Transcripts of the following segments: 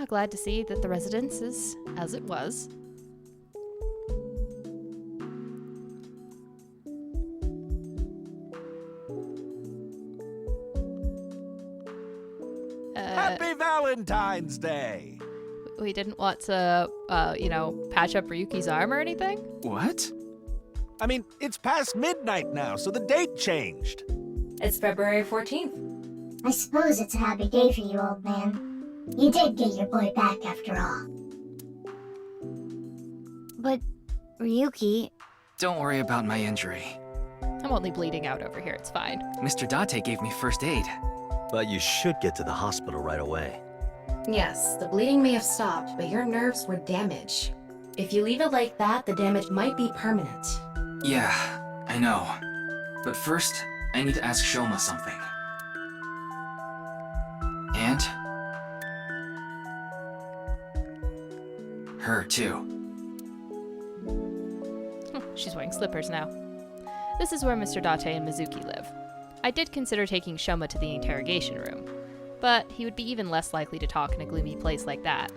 Glad to see that the residence is as it was. Happy Valentine's Day! We didn't want to, patch up Ryuki's arm or anything? What? I mean, it's past midnight now, so the date changed. It's February 14th. I suppose it's a happy day for you, old man. You did get your boy back after all. But, Ryuki... Don't worry about my injury. I'm only bleeding out over here, it's fine. Mr. Date gave me first aid. But you should get to the hospital right away. Yes, the bleeding may have stopped, but your nerves were damaged. If you leave it like that, the damage might be permanent. Yeah, I know. But first, I need to ask Shoma something. And? Her, too. She's wearing slippers now. This is where Mr. Date and Mizuki live. I did consider taking Shoma to the interrogation room, but he would be even less likely to talk in a gloomy place like that.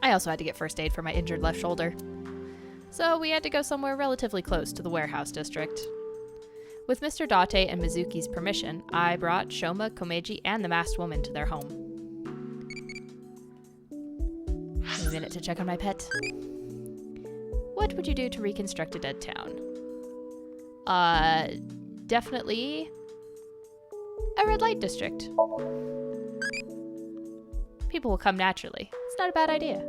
I also had to get first aid for my injured left shoulder. So we had to go somewhere relatively close to the warehouse district. With Mr. Date and Mizuki's permission, I brought Shoma, Komeiji, and the masked woman to their home. A minute to check on my pet. What would you do to reconstruct a dead town? Definitely a red light district. People will come naturally. It's not a bad idea.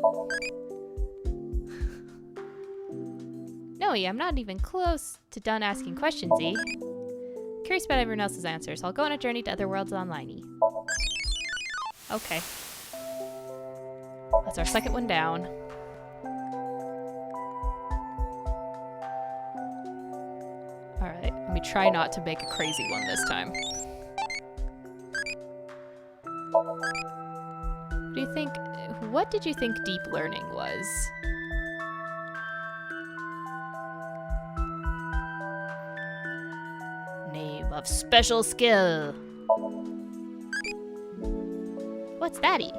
No, I'm not even close to done asking questions, E. Curious about everyone else's answers. I'll go on a journey to other worlds online, E. Okay. That's our second one down. Alright, let me try not to make a crazy one this time. What did you think deep learning was? Name of special skill. What's that-y?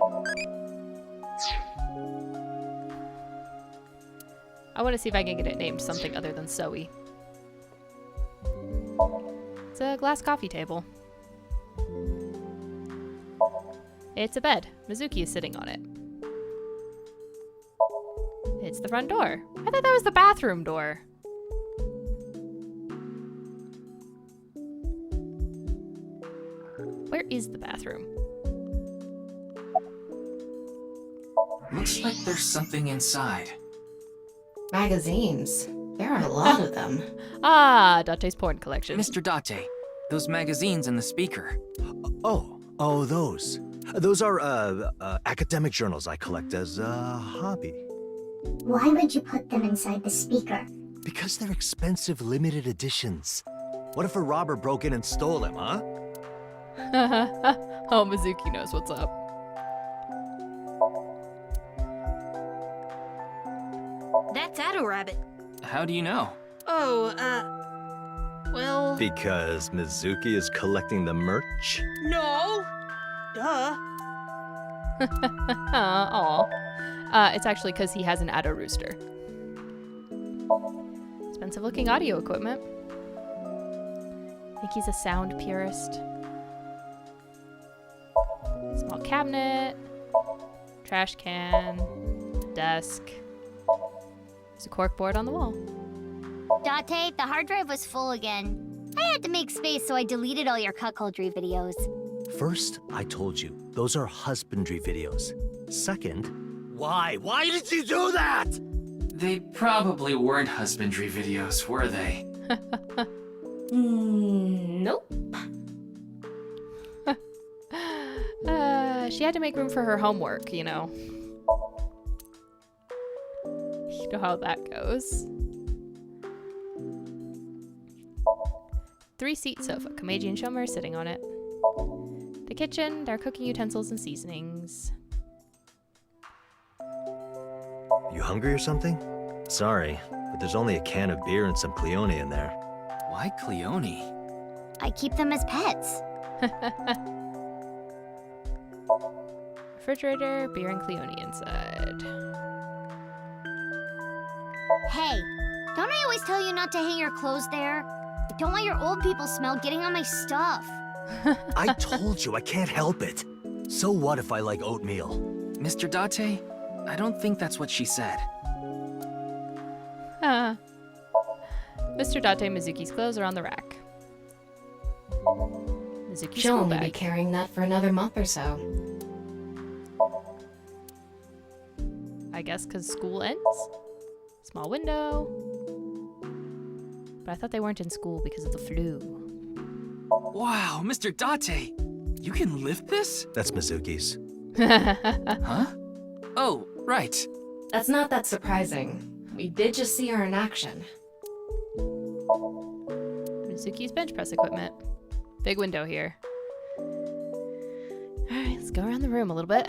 I want to see if I can get it named something other than Soe. It's a glass coffee table. It's a bed. Mizuki is sitting on it. It's the front door. I thought that was the bathroom door. Where is the bathroom? Looks like there's something inside. Magazines. There are a lot of them. Ah, Date's porn collection. Mr. Date, those magazines in the speaker. Oh, those. Those are, academic journals I collect as a hobby. Why would you put them inside the speaker? Because they're expensive limited editions. What if a robber broke in and stole them, huh? Oh, Mizuki knows what's up. That's Addo Rabbit. How do you know? Oh, well... Because Mizuki is collecting the merch? No! Duh. Aw. It's actually because he has an Addo rooster. Expensive looking audio equipment. I think he's a sound purist. Small cabinet. Trash can. Desk. There's a corkboard on the wall. Date, the hard drive was full again. I had to make space, so I deleted all your cuckoldry videos. First, I told you, those are husbandry videos. Second, why? Why did you do that? They probably weren't husbandry videos, were they? Nope. She had to make room for her homework, you know. You know how that goes. 3-seat sofa. Komeiji and Shoma are sitting on it. The kitchen, there are cooking utensils and seasonings. You hungry or something? Sorry, but there's only a can of beer and some Cleone in there. Why Cleone? I keep them as pets. refrigerator, beer and Cleone inside. Hey, don't I always tell you not to hang your clothes there? I don't want your old people smell getting on my stuff. I told you I can't help it. So what if I like oatmeal? Mr. Date, I don't think that's what she said. Mr. Date Mizuki's clothes are on the rack. Mizuki's She'll school only be bag. carrying that for another month or so. I guess because school ends? Small window. But I thought they weren't in school because of the flu. Wow, Mr. Date! You can lift this? That's Mizuki's. Huh? Oh, right. That's not that surprising. We did just see her in action. Mizuki's bench press equipment. Big window here. Alright, let's go around the room a little bit.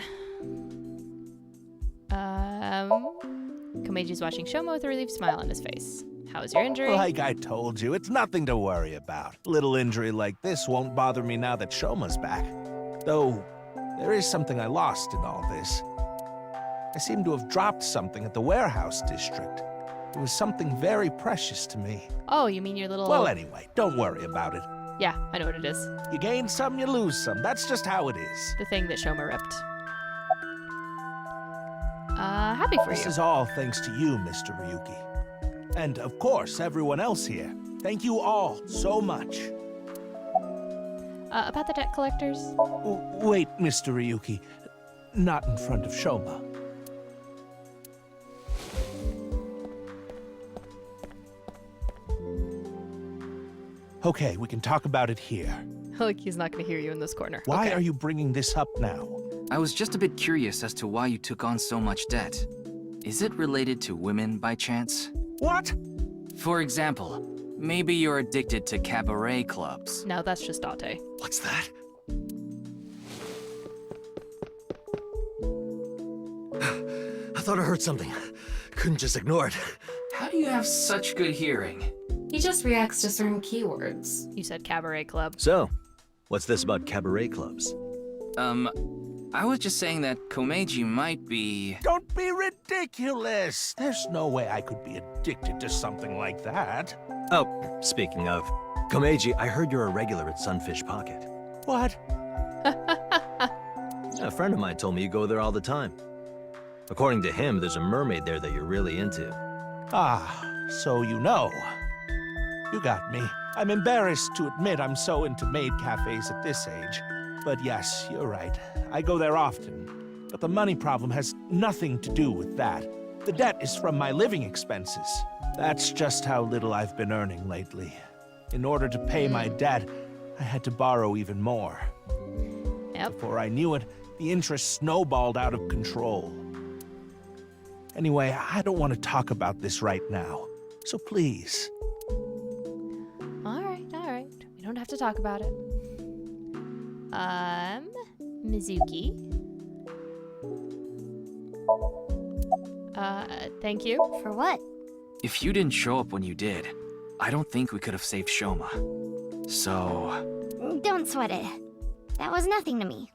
Komeji's watching Shoma with a relieved smile on his face. How was your injury? Like I told you, it's nothing to worry about. Little injury like this won't bother me now that Shoma's back. Though, there is something I lost in all this. I seem to have dropped something at the warehouse district. It was something very precious to me. Oh, you mean your little... Well, anyway, don't worry about it. Yeah, I know what it is. You gain some, you lose some. That's just how it is. The thing that Shoma ripped. Happy for This you. is all thanks to you, Mr. Ryuki. And, of course, everyone else here. Thank you all so much. About the debt collectors? Wait, Mr. Ryuki. Not in front of Shoma. Okay, we can talk about it here. Like he's not going to hear you in this corner. Why Okay. are you bringing this up now? I was just a bit curious as to why you took on so much debt. Is it related to women by chance? What? For example, maybe you're addicted to cabaret clubs. No, that's just Date. What's that? I thought I heard something. Couldn't just ignore it. How do you have such good hearing? He just reacts to certain keywords. You said cabaret club. So, what's this about cabaret clubs? I was just saying that Komeji might be... Don't be ridiculous. There's no way I could be addicted to something like that. Oh, speaking of, Komeji, I heard you're a regular at Sunfish Pocket. What? A friend of mine told me you go there all the time. According to him, there's a mermaid there that you're really into. Ah, so you know. You got me. I'm embarrassed to admit I'm so into maid cafes at this age. But yes, you're right. I go there often. But the money problem has nothing to do with that. The debt is from my living expenses. That's just how little I've been earning lately. In order to pay my debt, I had to borrow even more. Yep. Before I knew it, the interest snowballed out of control. Anyway, I don't want to talk about this right now. So please. All right. We don't have to talk about it. Mizuki. Thank you. For what? If you didn't show up when you did, I don't think we could have saved Shoma. So... Don't sweat it. That was nothing to me.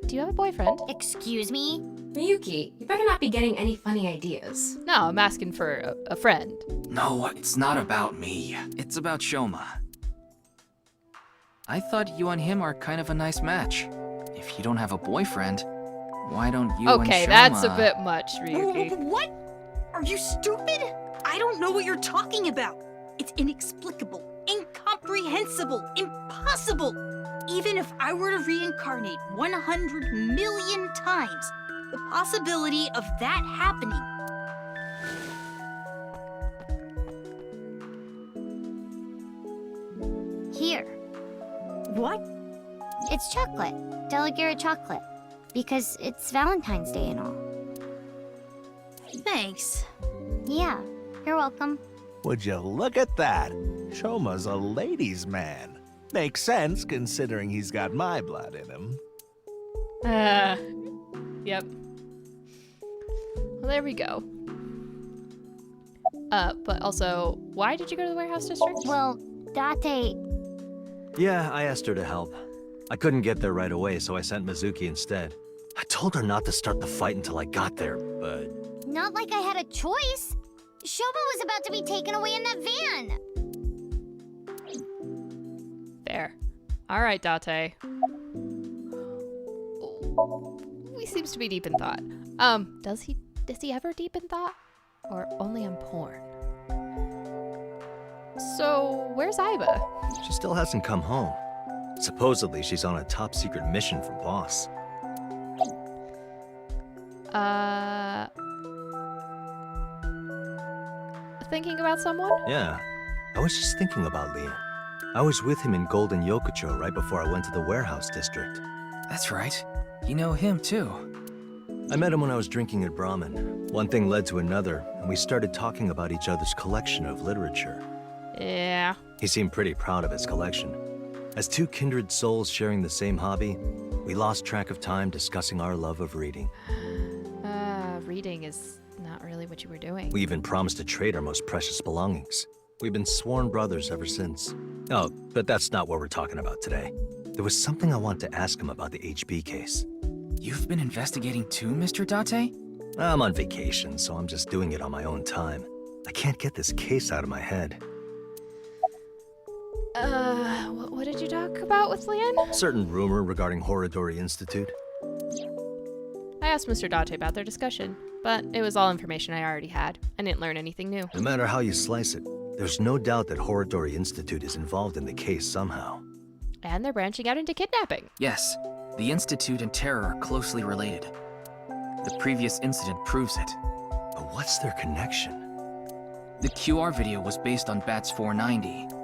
Do you have a boyfriend? Excuse me? Ryuki, you better not be getting any funny ideas. No, I'm asking for a friend. No, it's not about me. It's about Shoma. I thought you and him are kind of a nice match. If you don't have a boyfriend, why don't you and Okay, Shoma... that's a bit much, Ryuki. What? Are you stupid? I don't know what you're talking about. It's inexplicable, incomprehensible, impossible. Even if I were to reincarnate 100 million times, the possibility of that happening. Here. What? It's chocolate. Delegate chocolate. Because it's Valentine's Day and all. Thanks. Yeah, you're welcome. Would you look at that? Shoma's a ladies' man. Makes sense considering he's got my blood in him. Yep. Well, there we go. But also, why did you go to the warehouse district? Well, Date... Yeah, I asked her to help. I couldn't get there right away, so I sent Mizuki instead. I told her not to start the fight until I got there, but... Not like I had a choice. Shoma was about to be taken away in that van. Fair. All right, Date. He seems to be deep in thought. Does he ever deep in thought? Or only on porn? So, where's Iba? she still hasn't come home. Supposedly, she's on a top-secret mission from Boss. Thinking about someone? Yeah, I was just thinking about Leon. I was with him in Golden Yokocho right before I went to the warehouse district. That's right. You know him, too. I met him when I was drinking at Brahmin. One thing led to another, and we started talking about each other's collection of literature. Yeah. He seemed pretty proud of his collection. As two kindred souls sharing the same hobby, we lost track of time discussing our love of reading. Reading is not really what you were doing. We even promised to trade our most precious belongings. We've been sworn brothers ever since. Oh, but that's not what we're talking about today. There was something I wanted to ask him about the HB case. You've been investigating too, Mr. Date? I'm on vacation, so I'm just doing it on my own time. I can't get this case out of my head. What did you talk about with Leon? Certain rumor regarding Horodori Institute. I asked Mr. Date about their discussion, but it was all information I already had. I didn't learn anything new. No matter how you slice it, there's no doubt that Horodori Institute is involved in the case somehow. And they're branching out into kidnapping. Yes, the Institute and Terror are closely related. The previous incident proves it. But what's their connection? The QR video was based on BATS 490.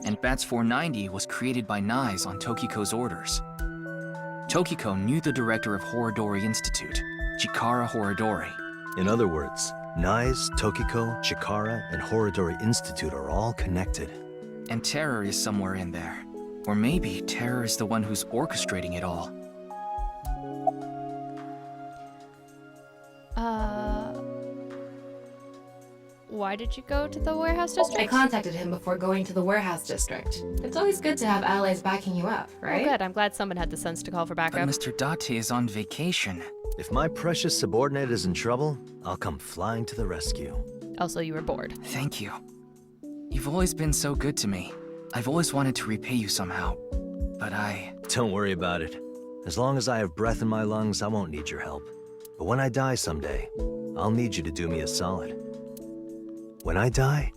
And BATS 490 was created by Nyes on Tokiko's orders. Tokiko knew the director of Horodori Institute, Chikara Horodori. In other words, Nyes, Tokiko, Chikara, and Horodori Institute are all connected. And Terror is somewhere in there. Or maybe Terror is the one who's orchestrating it all. Why did you go to the warehouse I district? contacted him before going to the warehouse district. It's always good to have allies backing you up, right? Oh, good. I'm glad someone had the sense to call for But backup. Mr. Date is on vacation. If my precious subordinate is in trouble, I'll come flying to the rescue. Also, you were bored. Thank you. You've always been so good to me. I've always wanted to repay you somehow. But Don't worry about it. As long as I have breath in my lungs, I won't need your help. But when I die someday, I'll need you to do me a solid. When I die,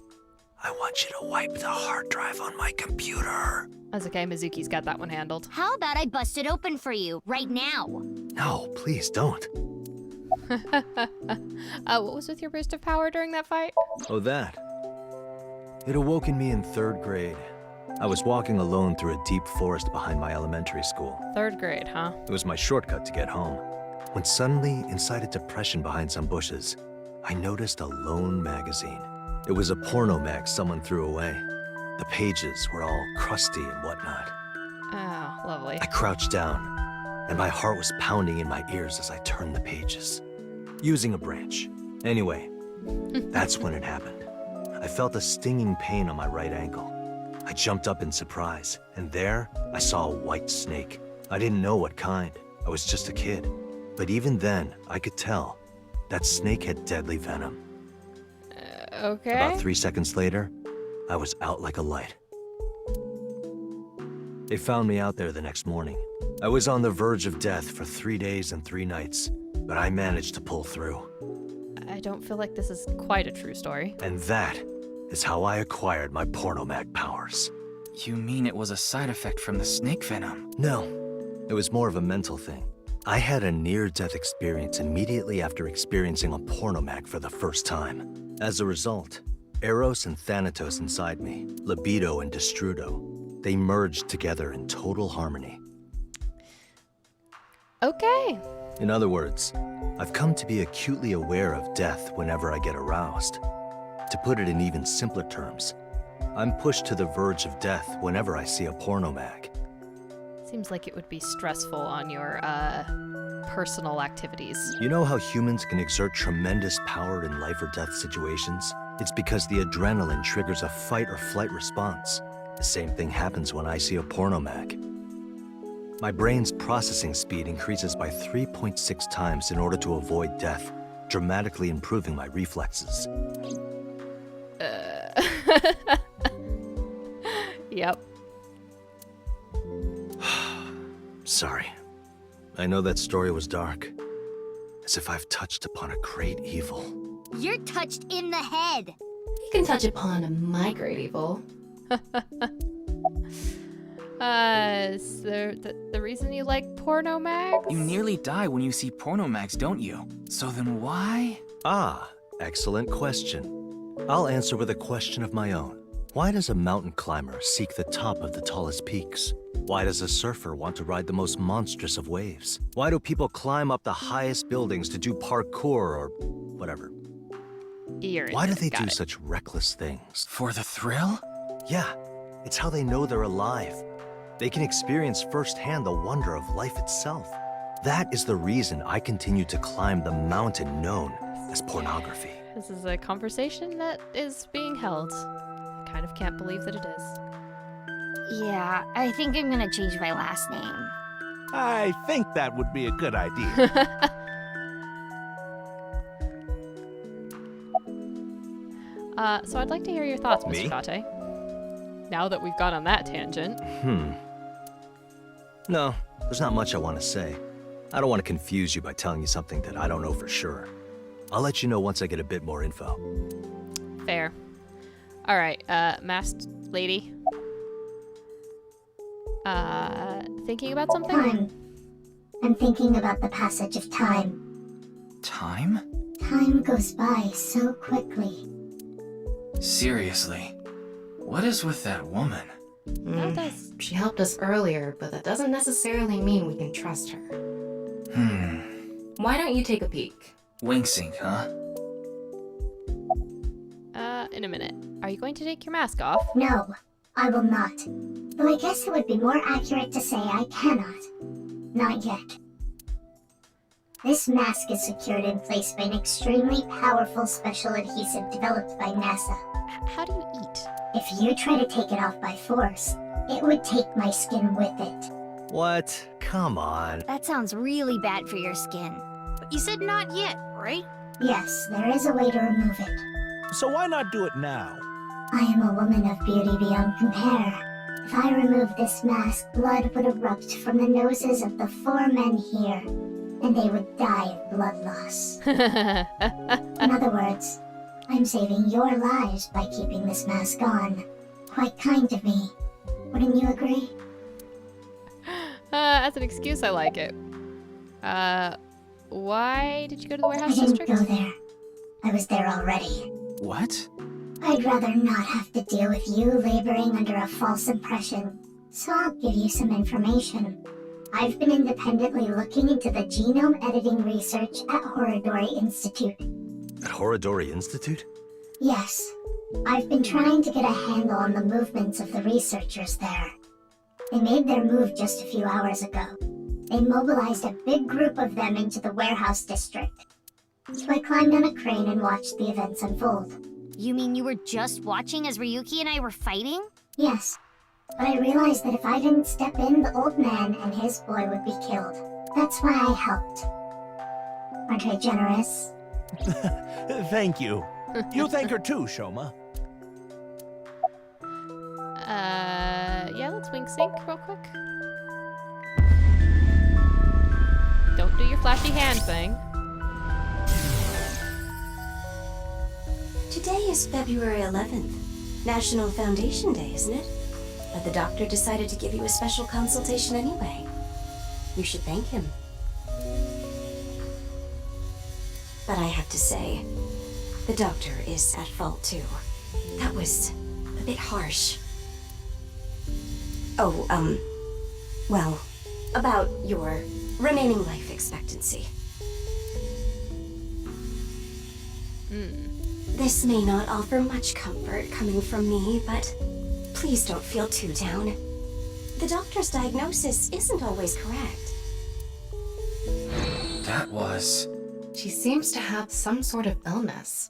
I want you to wipe the hard drive on my computer. That's okay, Mizuki's got that one handled. How about I bust it open for you, right now? No, please don't. What was with your burst of power during that fight? Oh, that. It awoke in me in 3rd grade. I was walking alone through a deep forest behind my elementary school. 3rd grade, huh? It was my shortcut to get home. When suddenly, inside a depression behind some bushes, I noticed a lone magazine. It was a porno mag someone threw away. The pages were all crusty and whatnot. Oh, lovely. I crouched down, and my heart was pounding in my ears as I turned the pages, using a branch. Anyway, that's when it happened. I felt a stinging pain on my right ankle. I jumped up in surprise, and there I saw a white snake. I didn't know what kind. I was just a kid. But even then, I could tell that snake had deadly venom. Okay. About 3 seconds later, I was out like a light. They found me out there the next morning. I was on the verge of death for 3 days and 3 nights, but I managed to pull through. I don't feel like this is quite a true story. And that is how I acquired my pornomag powers. You mean it was a side effect from the snake venom? No, it was more of a mental thing. I had a near-death experience immediately after experiencing a pornomag for the first time. As a result, Eros and Thanatos inside me, libido and destrudo, they merged together in total harmony. Okay. In other words, I've come to be acutely aware of death whenever I get aroused. To put it in even simpler terms, I'm pushed to the verge of death whenever I see a pornomag. Seems like it would be stressful on your, personal activities. You know how humans can exert tremendous power in life or death situations? It's because the adrenaline triggers a fight or flight response. The same thing happens when I see a pornomag. My brain's processing speed increases by 3.6 times in order to avoid death, dramatically improving my reflexes. Yep. Sorry. I know that story was dark. As if I've touched upon a great evil. You're touched in the head. You can touch upon my great evil. So the reason you like porno mags? You nearly die when you see porno mags, don't you? So then why? Ah, excellent question. I'll answer with a question of my own. Why does a mountain climber seek the top of the tallest peaks? Why does a surfer want to ride the most monstrous of waves? Why do people climb up the highest buildings to do parkour or whatever? Why do they do such reckless things? For the thrill? Yeah, it's how they know they're alive. They can experience firsthand the wonder of life itself. That is the reason I continue to climb the mountain known as pornography. This is a conversation that is being held. I kind of can't believe that it is. Yeah, I think I'm gonna change my last name. I think that would be a good idea. So I'd like to hear your thoughts, Me? Mr. Date. Now that we've gone on that tangent. No, there's not much I want to say. I don't want to confuse you by telling you something that I don't know for sure. I'll let you know once I get a bit more info. Fair. Alright, masked lady. Thinking about something? Time. I'm thinking about the passage of time. Time? Time goes by so quickly. Seriously. What is with that woman? How does... She helped us earlier, but that doesn't necessarily mean we can trust her. Why don't you take a peek? Wink sync, huh? In a minute. Are you going to take your mask off? No, I will not. Though I guess it would be more accurate to say I cannot. Not yet. This mask is secured in place by an extremely powerful special adhesive developed by NASA. How do you eat? If you try to take it off by force, it would take my skin with it. What? Come on. That sounds really bad for your skin. But you said not yet, right? Yes, there is a way to remove it. So why not do it now? I am a woman of beauty beyond compare. If I remove this mask, blood would erupt from the noses of the 4 men here, and they would die of blood loss. In other words, I'm saving your lives by keeping this mask on. Quite kind of me. Wouldn't you agree? As an excuse, I like it. Why did you go to the I warehouse didn't district? go there. I was there already. What? I'd rather not have to deal with you laboring under a false impression. So I'll give you some information. I've been independently looking into the genome editing research at Horodori Institute. At Horodori Institute? Yes. I've been trying to get a handle on the movements of the researchers there. They made their move just a few hours ago. They mobilized a big group of them into the warehouse district. So I climbed on a crane and watched the events unfold. You mean you were just watching as Ryuki and I were fighting? Yes. But I realized that if I didn't step in, the old man and his boy would be killed. That's why I helped. Aren't I generous? Thank you. You thank her too, Shoma. Yeah, let's wink sync real quick. Don't do your flashy hand thing. Today is February 11th, National Foundation Day, isn't it? But the doctor decided to give you a special consultation anyway. You should thank him. But I have to say, the doctor is at fault too. That was a bit harsh. Oh, well, about your remaining life expectancy. This may not offer much comfort coming from me, but please don't feel too down. The doctor's diagnosis isn't always correct. That was... She seems to have some sort of illness.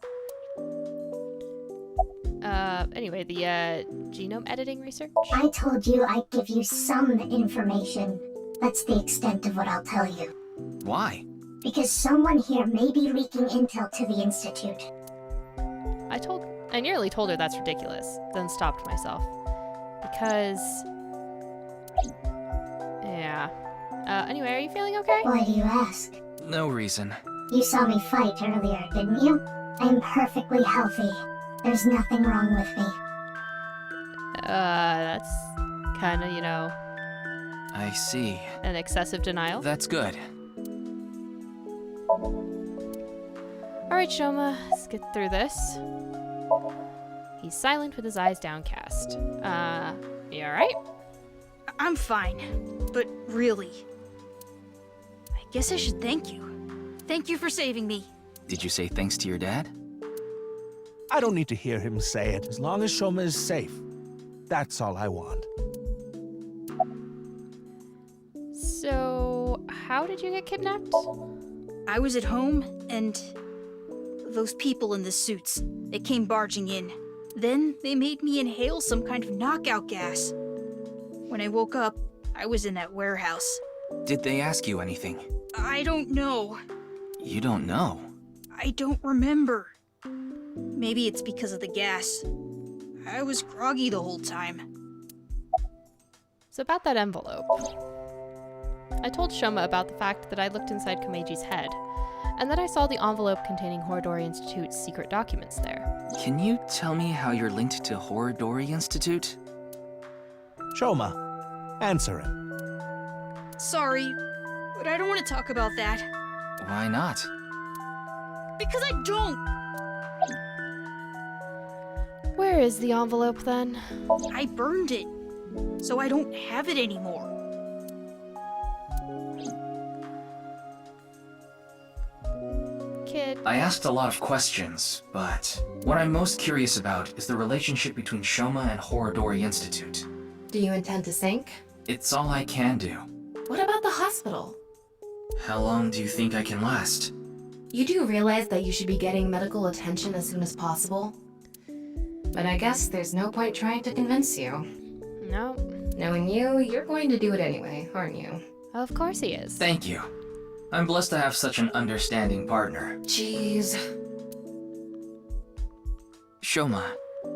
Anyway, the genome editing research? I told you I'd give you some information. That's the extent of what I'll tell you. Why? Because someone here may be leaking intel to the Institute. I nearly told her that's ridiculous, then stopped myself. Because... yeah. Anyway, are you feeling okay? Why do you ask? No reason. You saw me fight earlier, didn't you? I am perfectly healthy. There's nothing wrong with me. That's kinda, you know, I see. an excessive denial. That's good. Alright, Shoma, let's get through this. He's silent with his eyes downcast. You alright? I'm fine. But really, I guess I should thank you. Thank you for saving me. Did you say thanks to your dad? I don't need to hear him say it, as long as Shoma is safe. That's all I want. So, how did you get kidnapped? I was at home, and those people in the suits, they came barging in. Then they made me inhale some kind of knockout gas. When I woke up, I was in that warehouse. Did they ask you anything? I don't know. You don't know? I don't remember. Maybe it's because of the gas. I was groggy the whole time. So about that envelope. I told Shoma about the fact that I looked inside Komeji's head, and that I saw the envelope containing Horodori Institute's secret documents there. Can you tell me how you're linked to Horodori Institute? Shoma, answer him. Sorry, but I don't want to talk about that. Why not? Because I don't! Where is the envelope then? I burned it, so I don't have it anymore. Kid. I asked a lot of questions, but what I'm most curious about is the relationship between Shoma and Horodori Institute. Do you intend to sink? It's all I can do. What about the hospital? How long do you think I can last? You do realize that you should be getting medical attention as soon as possible? But I guess there's no point trying to convince you. No. Knowing you, you're going to do it anyway, aren't you? Of course he is. Thank you. I'm blessed to have such an understanding partner. Jeez. Shoma,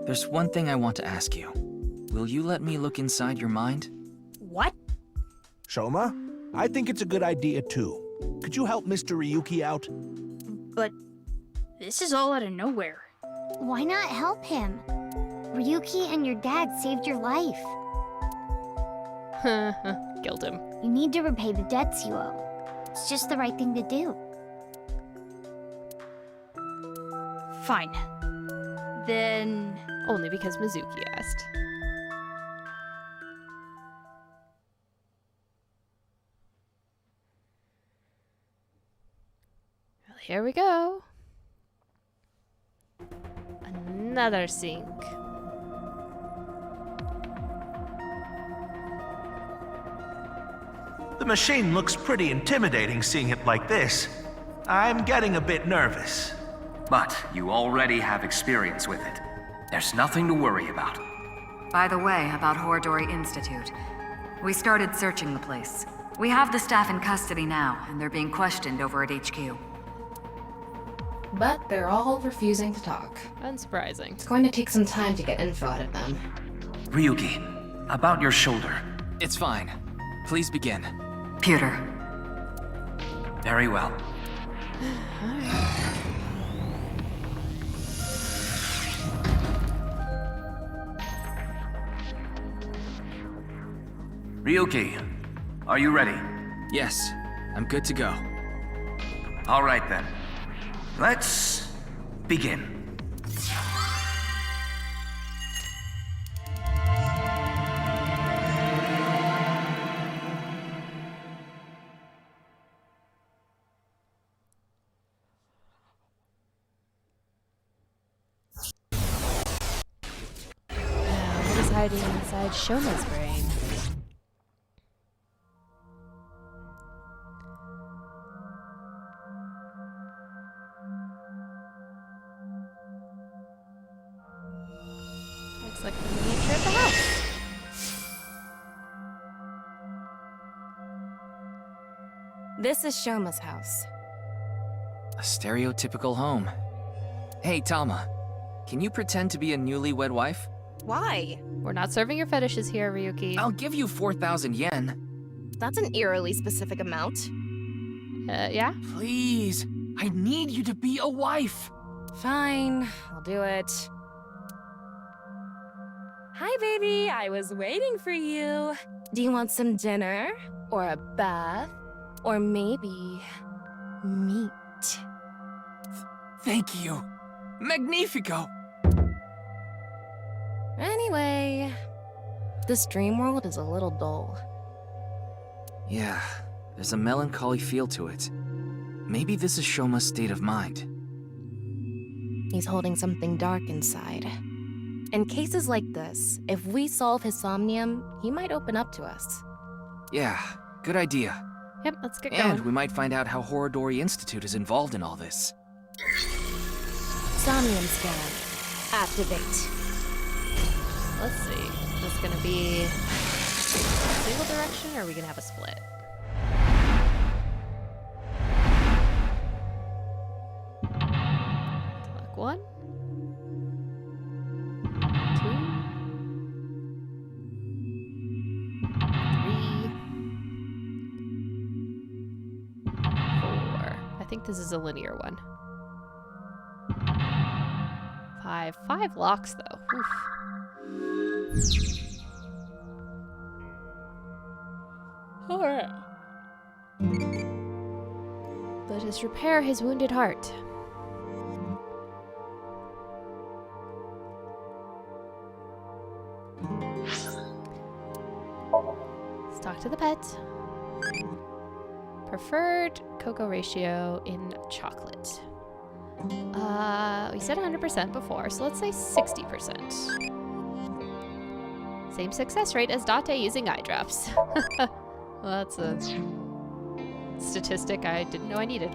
there's one thing I want to ask you. Will you let me look inside your mind? What? Shoma, I think it's a good idea too. Could you help Mr. Ryuki out? But this is all out of nowhere. Why not help him? Ryuki and your dad saved your life. Killed him. You need to repay the debts you owe. It's just the right thing to do. Fine. Then... Only because Mizuki asked. Well, here we go. Another sink. The machine looks pretty intimidating seeing it like this. I'm getting a bit nervous. But you already have experience with it. There's nothing to worry about. By the way, about Horodori Institute. We started searching the place. We have the staff in custody now, and they're being questioned over at HQ. But they're all refusing to talk. Unsurprising. It's going to take some time to get info out of them. Ryuki, about your shoulder. It's fine. Please begin. Pewter. Very well. Ryuki, are you ready? Yes, I'm good to go. All right then. Let's begin. What is hiding inside Shoma's brain? Looks like the miniature of the house. This is Shoma's house. A stereotypical home. Hey, Tama. Can you pretend to be a newlywed wife? Why? We're not serving your fetishes here, Ryuki. I'll give you 4,000 yen. That's an eerily specific amount. Yeah? Please, I need you to be a wife. Fine, I'll do it. Hi, baby. I was waiting for you. Do you want some dinner? Or a bath? Or maybe meat? Thank you. Magnifico. Anyway, this dream world is a little dull. Yeah, there's a melancholy feel to it. Maybe this is Shoma's state of mind. He's holding something dark inside. In cases like this, if we solve his Somnium, he might open up to us. Yeah, good idea. Yep, let's get going. And we might find out how Horodori Institute is involved in all this. Somnium scan. Activate. Let's see. Is this gonna be single direction, or are we gonna have a split? Select 1, 2, 3, 4. I think this is a linear one. 5. 5 locks, though. Oof. Alright. Let us repair his wounded heart. Let's talk to the pet. Preferred cocoa ratio in chocolate. We said 100% before, so let's say 60%. Same success rate as Date using eye drops. Well, that's a statistic I didn't know I needed.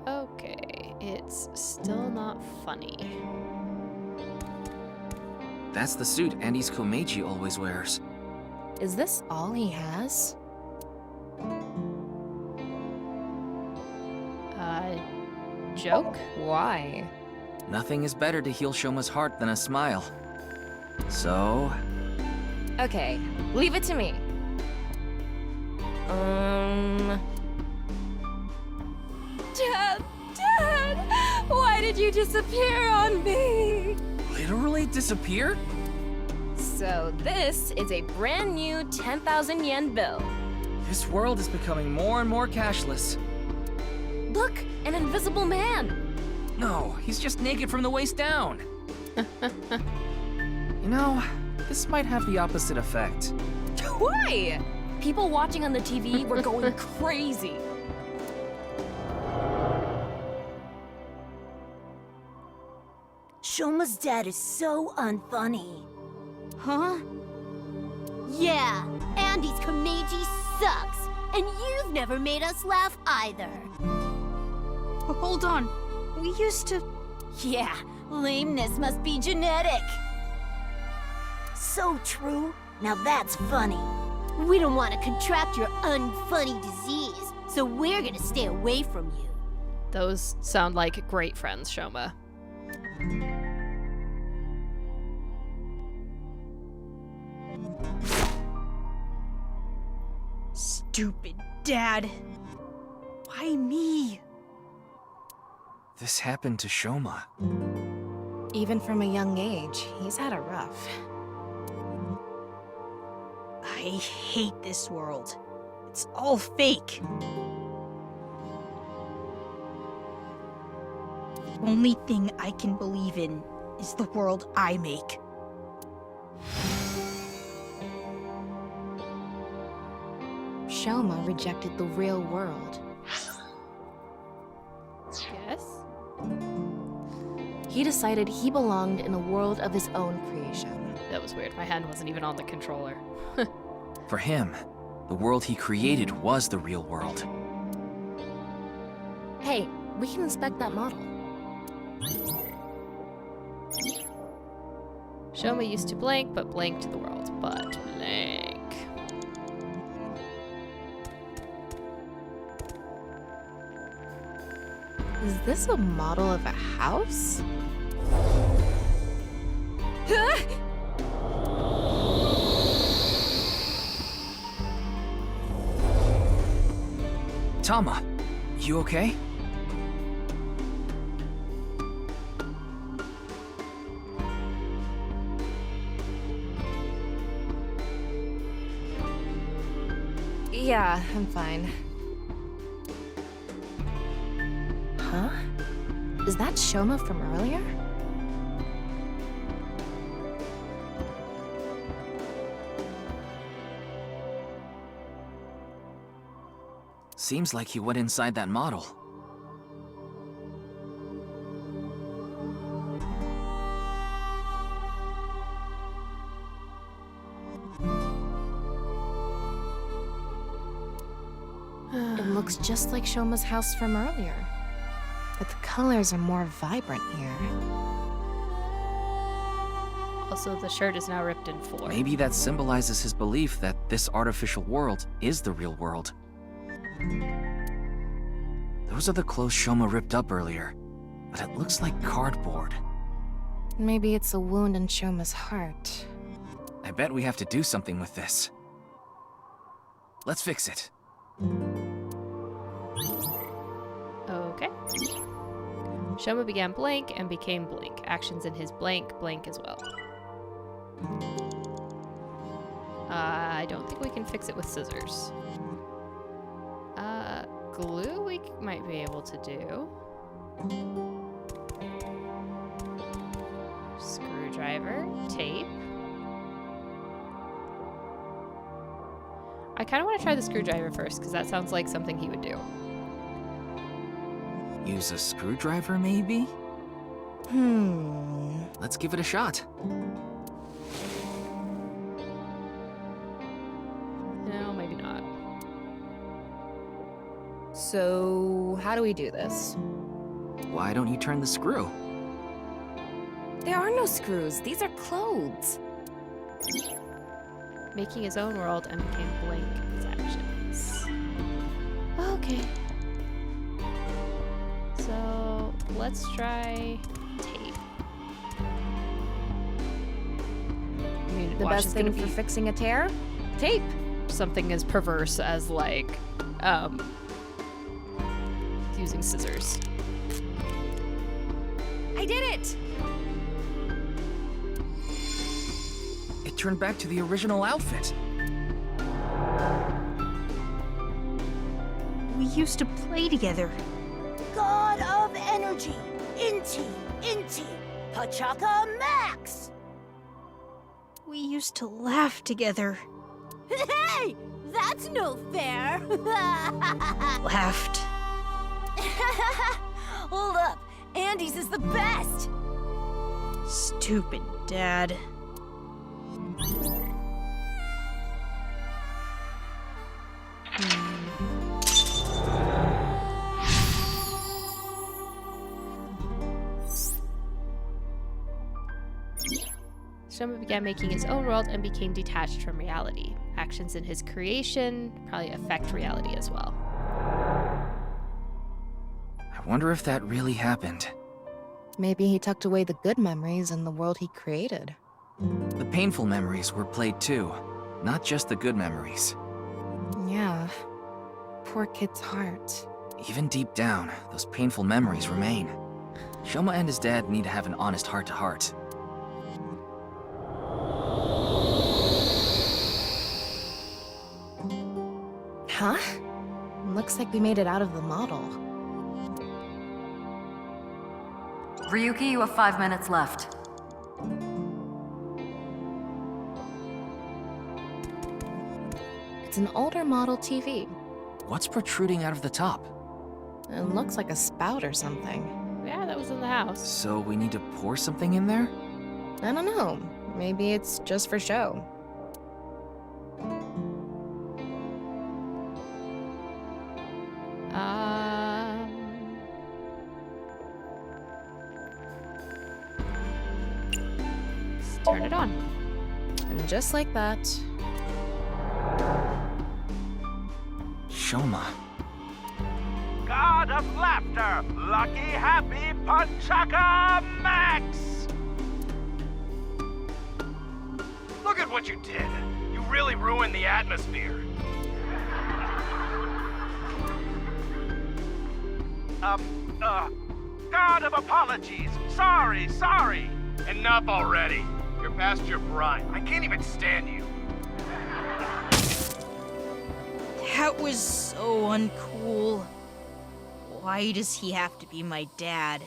Okay, it's still not funny. That's the suit Andy's Komeiji always wears. Is this all he has? Joke? Why? Nothing is better to heal Shoma's heart than a smile. So... Okay, leave it to me. Dad! Why did you disappear on me? Literally disappear? So this is a brand new 10,000 yen bill. This world is becoming more and more cashless. Look, an invisible man. No, he's just naked from the waist down. You know, this might have the opposite effect. Why? People watching on the TV were going crazy. Shoma's dad is so unfunny. Huh? Yeah, Andy's Komeiji sucks, and you've never made us laugh either. Hold on. We used to... Yeah, lameness must be genetic. So true. Now that's funny. We don't want to contract your unfunny disease, so we're gonna stay away from you. Those sound like great friends, Shoma. Stupid dad. Why me? This happened to Shoma. Even from a young age, he's had it rough. I hate this world. It's all fake. The only thing I can believe in is the world I make. Shoma rejected the real world. Yes? He decided he belonged in a world of his own creation. That was weird. My hand wasn't even on the controller. For him, the world he created was the real world. Hey, we can inspect that model. Shoma used to blank, but blanked the world. But blank. Is this a model of a house? Tama, you okay? Yeah, I'm fine. Huh? Is that Shoma from earlier? Seems like he went inside that model. It looks just like Shoma's house from earlier. But the colors are more vibrant here. Also, the shirt is now ripped in 4. Maybe that symbolizes his belief that this artificial world is the real world. Those are the clothes Shoma ripped up earlier, but it looks like cardboard. Maybe it's a wound in Shoma's heart. I bet we have to do something with this. Let's fix it. Okay. Shoma began blank and became blank. Actions in his blank as well. I don't think we can fix it with scissors. Glue we might be able to do. Screwdriver, tape. I kind of want to try the screwdriver first, because that sounds like something he would do. Use a screwdriver, maybe? Let's give it a shot. No, maybe not. So, how do we do this? Why don't you turn the screw? There are no screws. These are clothes. Making his own world and became blank in his actions. Okay. So, let's try tape. I mean, The watch, best it's thing gonna for be fixing a tear? Tape. something as perverse as, like, using scissors. I did it! It turned back to the original outfit. We used to play together. God of energy, Inti, Pachaka Max! We used to laugh together. Hey! That's no fair! Laughed. Hold up, Andy's is the best! Stupid dad. Shoma began making his own world and became detached from reality. Actions in his creation probably affect reality as well. I wonder if that really happened. Maybe he tucked away the good memories in the world he created. The painful memories were played too, not just the good memories. Yeah. Poor kid's heart. Even deep down, those painful memories remain. Shoma and his dad need to have an honest heart-to-heart. Huh? Looks like we made it out of the model. Ryuki, you have 5 minutes left. It's an older model TV. What's protruding out of the top? It looks like a spout or something. Yeah, that was in the house. So we need to pour something in there? I don't know. Maybe it's just for show. Let's turn it on. And just like that. Shoma. God of laughter, Lucky Happy Punchaka Max! Look at what you did. You really ruined the atmosphere. God of apologies. Sorry. Enough already. You're past your prime. I can't even stand you. That was so uncool. Why does he have to be my dad?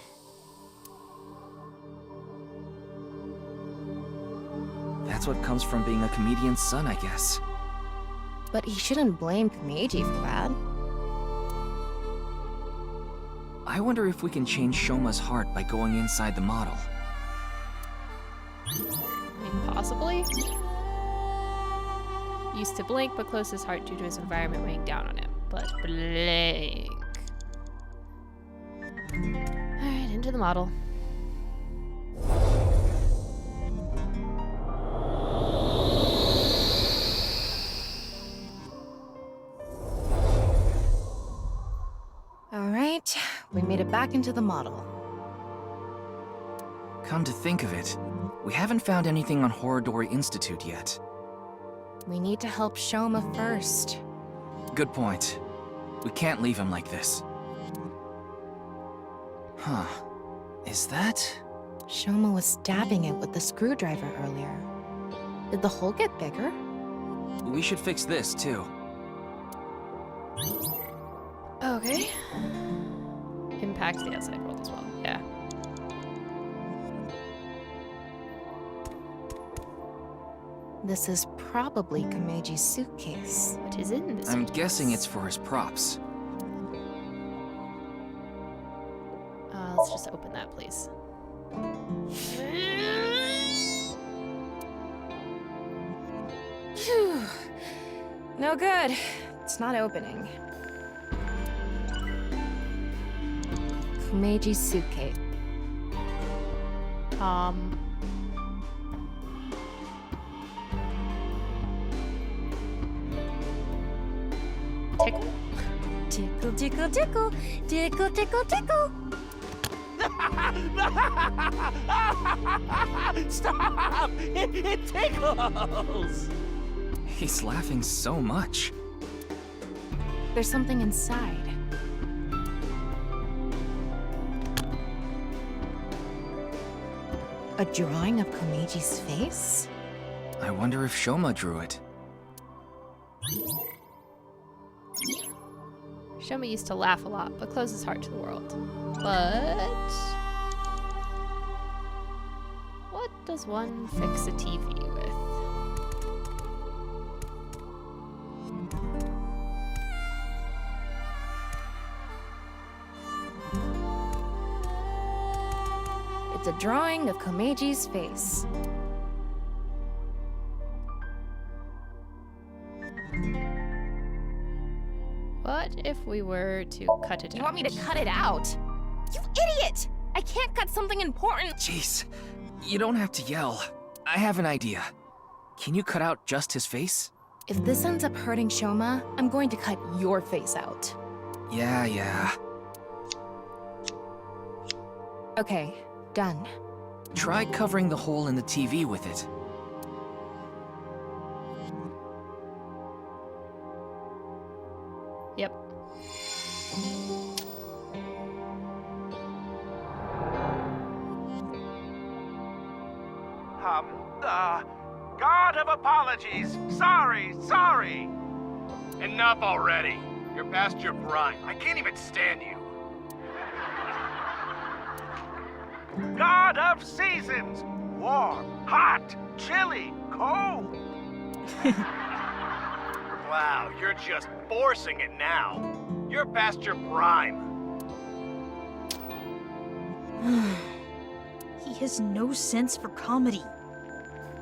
That's what comes from being a comedian's son, I guess. But he shouldn't blame Komeiji for that. I wonder if we can change Shoma's heart by going inside the model. I mean, possibly. Used to blink, but closed his heart due to his environment weighing down on him. But blink. Alright, into the model. Alright, we made it back into the model. Come to think of it, we haven't found anything on Horodori Institute yet. We need to help Shoma first. Good point. We can't leave him like this. Huh. Is that? Shoma was stabbing it with the screwdriver earlier. Did the hole get bigger? We should fix this, too. Okay. Impacts the outside world as well, yeah. This is probably Komeiji's suitcase. What is in this? I'm guessing it's for his props. Let's just open that, please. Phew. No good. It's not opening. Komeiji's suitcase. Tickle? Tickle, tickle, tickle. Tickle, tickle, tickle. Stop! It tickles! He's laughing so much. There's something inside. A drawing of Komeiji's face? I wonder if Shoma drew it. Shoma used to laugh a lot, but closed his heart to the world. But... what does one fix a TV with? It's a drawing of Komeiji's face. What if we were to cut it out? You want me to cut it out? You idiot! I can't cut something important! Jeez, you don't have to yell. I have an idea. Can you cut out just his face? If this ends up hurting Shoma, I'm going to cut your face out. Yeah. Okay, done. Try covering the hole in the TV with it. Yep. God of apologies. Sorry. Enough already. You're past your prime. I can't even stand you. God of seasons. Warm, hot, chilly, cold. Wow, you're just forcing it now. You're past your prime. He has no sense for comedy.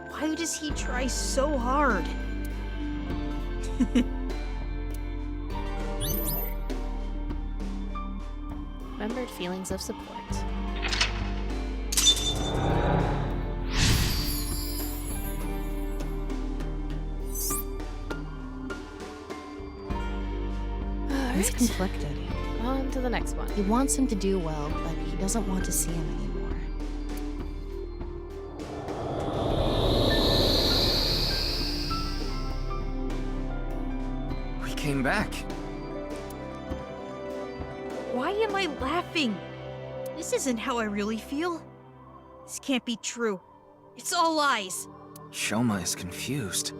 Why does he try so hard? Remembered feelings of support. He's conflicted. On to the next one. He wants him to do well, but he doesn't want to see him anymore. We came back. Why am I laughing? This isn't how I really feel. This can't be true. It's all lies. Shoma is confused.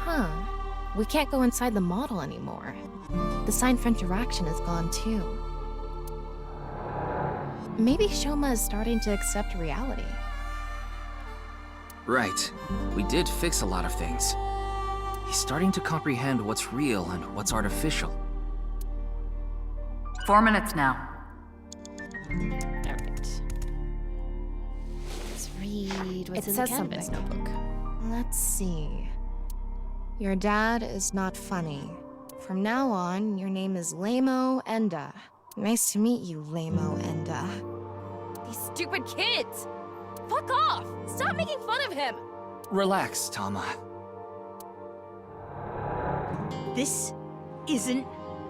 Huh. We can't go inside the model anymore. The sign for interaction is gone too. Maybe Shoma is starting to accept reality. Right. We did fix a lot of things. He's starting to comprehend what's real and what's artificial. 4 minutes now. Alright. Let's read what's in the says canvas something. notebook. Let's see. Your dad is not funny. From now on, your name is Lamo Enda. Nice to meet you, Lamo Enda. These stupid kids! Fuck off! Stop making fun of him! Relax, Tama. This isn't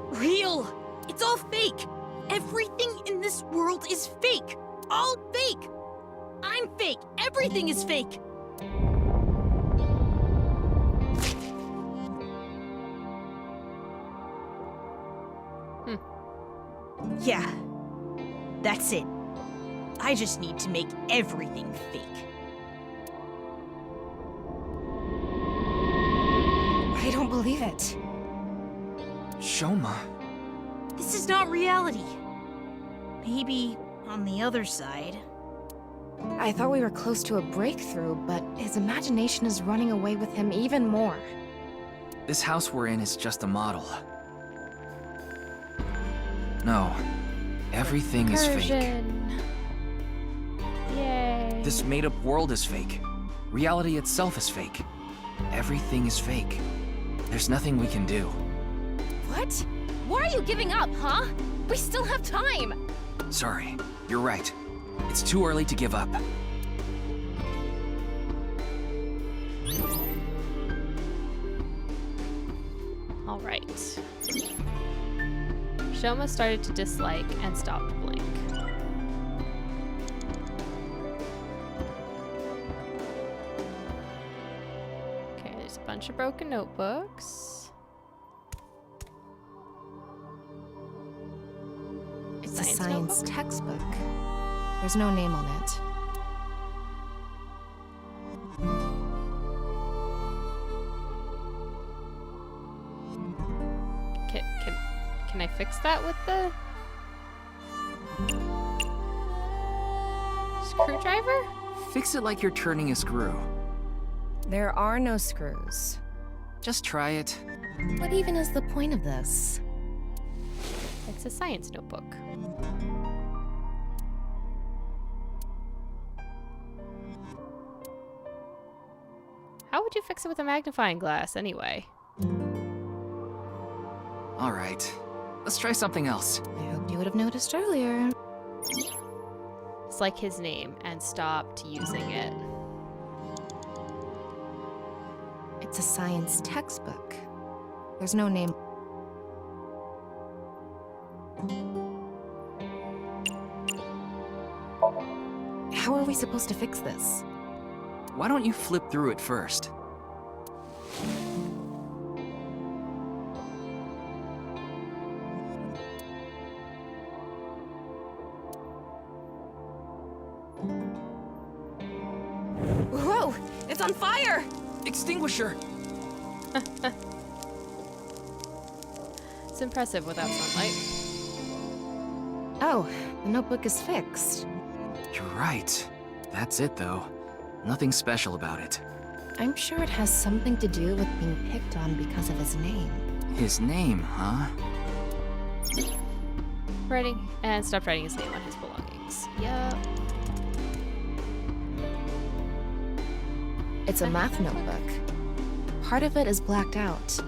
real. It's all fake. Everything in this world is fake. All fake. I'm fake. Everything is fake. Yeah, that's it. I just need to make everything fake. I don't believe it. Shoma. This is not reality. Maybe on the other side. I thought we were close to a breakthrough, but his imagination is running away with him even more. This house we're in is just a model. No. Everything is fake. Recursion. Yay. This made-up world is fake. Reality itself is fake. Everything is fake. There's nothing we can do. What? Why are you giving up, huh? We still have time! Sorry. You're right. It's too early to give up. Alright. Shoma started to dislike and stopped to blink. Okay, there's a bunch of broken notebooks. It's a science textbook. There's no name on it. Can I fix that with the screwdriver? Fix it like you're turning a screw. There are no screws. Just try it. What even is the point of this? It's a science notebook. How would you fix it with a magnifying glass, anyway? All right. Let's try something else. I hoped you would have noticed earlier. It's like his name and stopped using it. It's a science textbook. There's no name. How are we supposed to fix this? Why don't you flip through it first? Whoa! It's on fire! Extinguisher! It's impressive without sunlight. Oh, the notebook is fixed. You're right. That's it, though. Nothing special about it. I'm sure it has something to do with being picked on because of his name. His name, huh? Writing, and stopped writing his name on his belongings. Yup. It's a math notebook. Part of it is blacked out.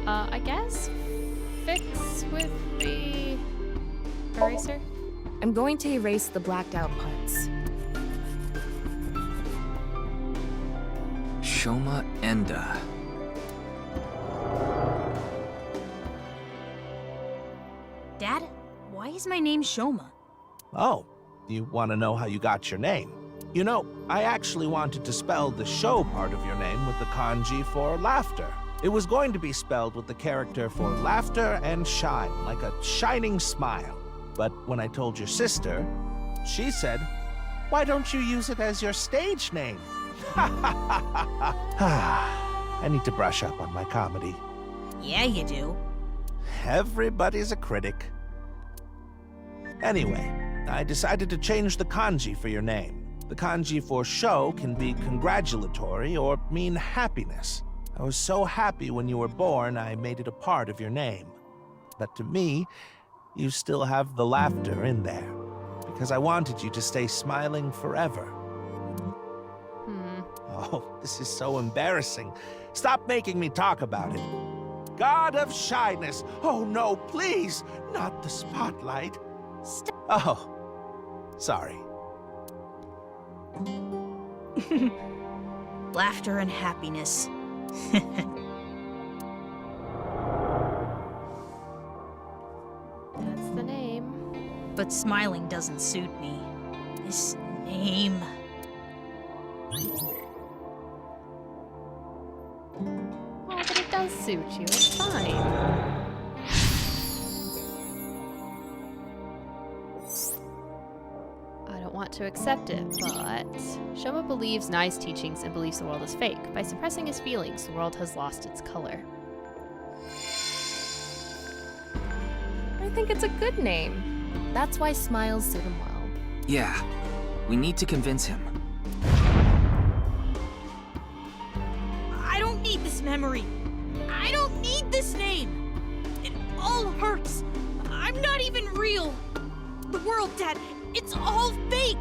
I guess fix with the eraser? I'm going to erase the blacked out parts. Shoma Enda. Dad, why is my name Shoma? Oh, you want to know how you got your name? You know, I actually wanted to spell the show part of your name with the kanji for laughter. It was going to be spelled with the character for laughter and shine, like a shining smile. But when I told your sister, she said, "Why don't you use it as your stage name?" I need to brush up on my comedy. Yeah, you do. Everybody's a critic. Anyway, I decided to change the kanji for your name. The kanji for show can be congratulatory or mean happiness. I was so happy when you were born, I made it a part of your name. But to me, you still have the laughter in there, because I wanted you to stay smiling forever. Oh, this is so embarrassing. Stop making me talk about it. God of shyness. Oh no, please, not the spotlight. Oh, sorry. Laughter and happiness. That's the name. But smiling doesn't suit me. This name. Oh, but it does suit you. It's fine. I don't want to accept it, but Shoma believes nice teachings and believes the world is fake. By suppressing his feelings, the world has lost its color. I think it's a good name. That's why smiles suit him well. Yeah, we need to convince him. I don't need this memory. I don't need this name. It all hurts. I'm not even real. The world, Dad, it's all fake.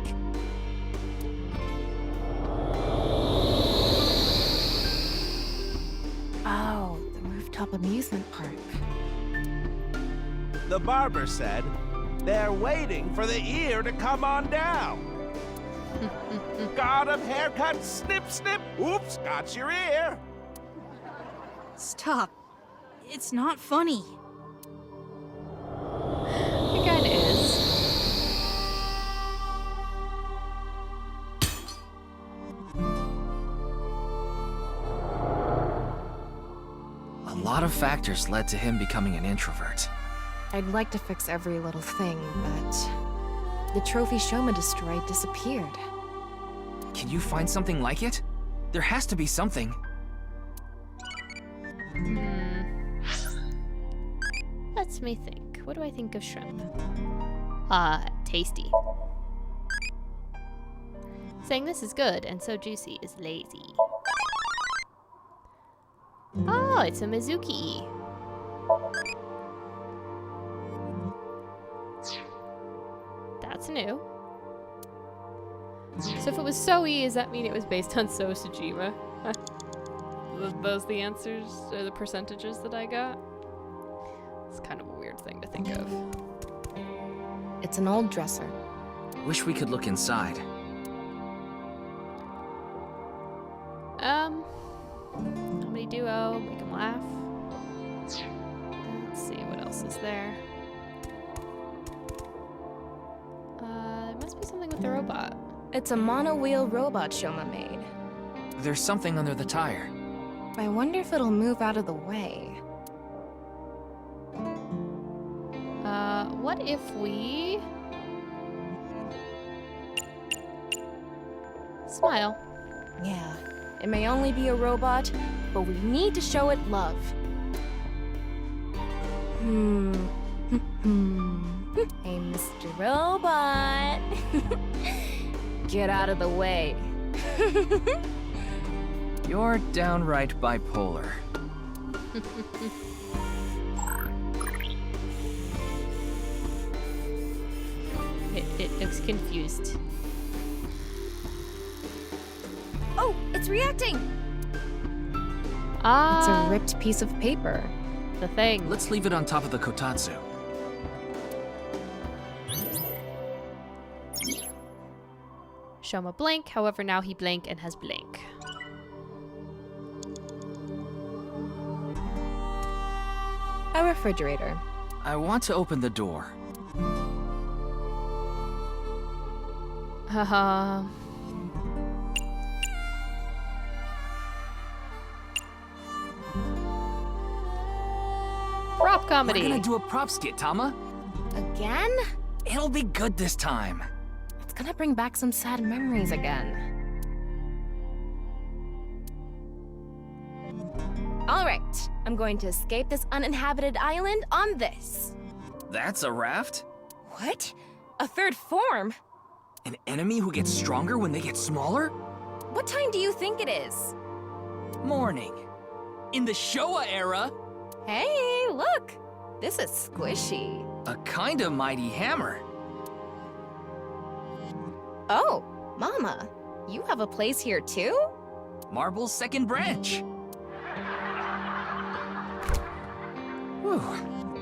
Oh, the rooftop amusement park. The barber said, "They're waiting for the ear to come on down." God of haircuts, snip, snip, oops, got your ear. Stop. It's not funny. It kinda is. A lot of factors led to him becoming an introvert. I'd like to fix every little thing, but the trophy Shoma destroyed disappeared. Can you find something like it? There has to be something. Let me think. What do I think of shrimp? Tasty. Saying this is good and so juicy is lazy. Oh, it's a Mizuki. That's new. So if it was Soe, does that mean it was based on So Sujima? Were those the answers, or the percentages that I got? It's kind of a weird thing to think of. It's an old dresser. Wish we could look inside. Comedy duo, make them laugh. Let's see, what else is there? There must be something with the robot. It's a mono-wheel robot Shoma made. There's something under the tire. I wonder if it'll move out of the way. What if we... smile? Yeah, it may only be a robot, but we need to show it love. Hey, Mr. Robot. Get out of the way. You're downright bipolar. It looks confused. Oh, it's reacting! It's a ripped piece of paper. The thing. Let's leave it on top of the kotatsu. Shoma blank, however now he blank and has blank. A refrigerator. I want to open the door. Haha. Prop comedy. We're gonna do a prop skit, Tama. Again? It'll be good this time. It's gonna bring back some sad memories again. Alright, I'm going to escape this uninhabited island on this. That's a raft? What? A third form? An enemy who gets stronger when they get smaller? What time do you think it is? Morning. In the Showa era. Hey, look! This is squishy. A kind of mighty hammer. Oh, Mama, you have a place here too? Marble's second branch. Whew.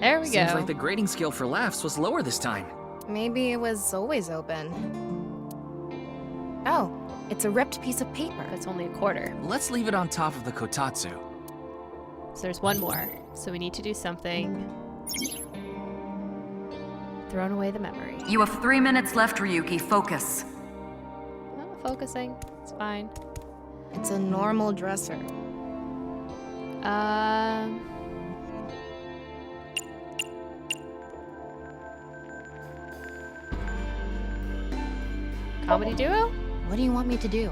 There we go. Seems like the grading scale for laughs was lower this time. Maybe it was always open. Oh, it's a ripped piece of paper. It's only a quarter. Let's leave it on top of the kotatsu. So there's one more. So we need to do something. Thrown away the memory. You have 3 minutes left, Ryuki. Focus. Oh, focusing. It's fine. It's a normal dresser. Comedy duo? What do you want me to do?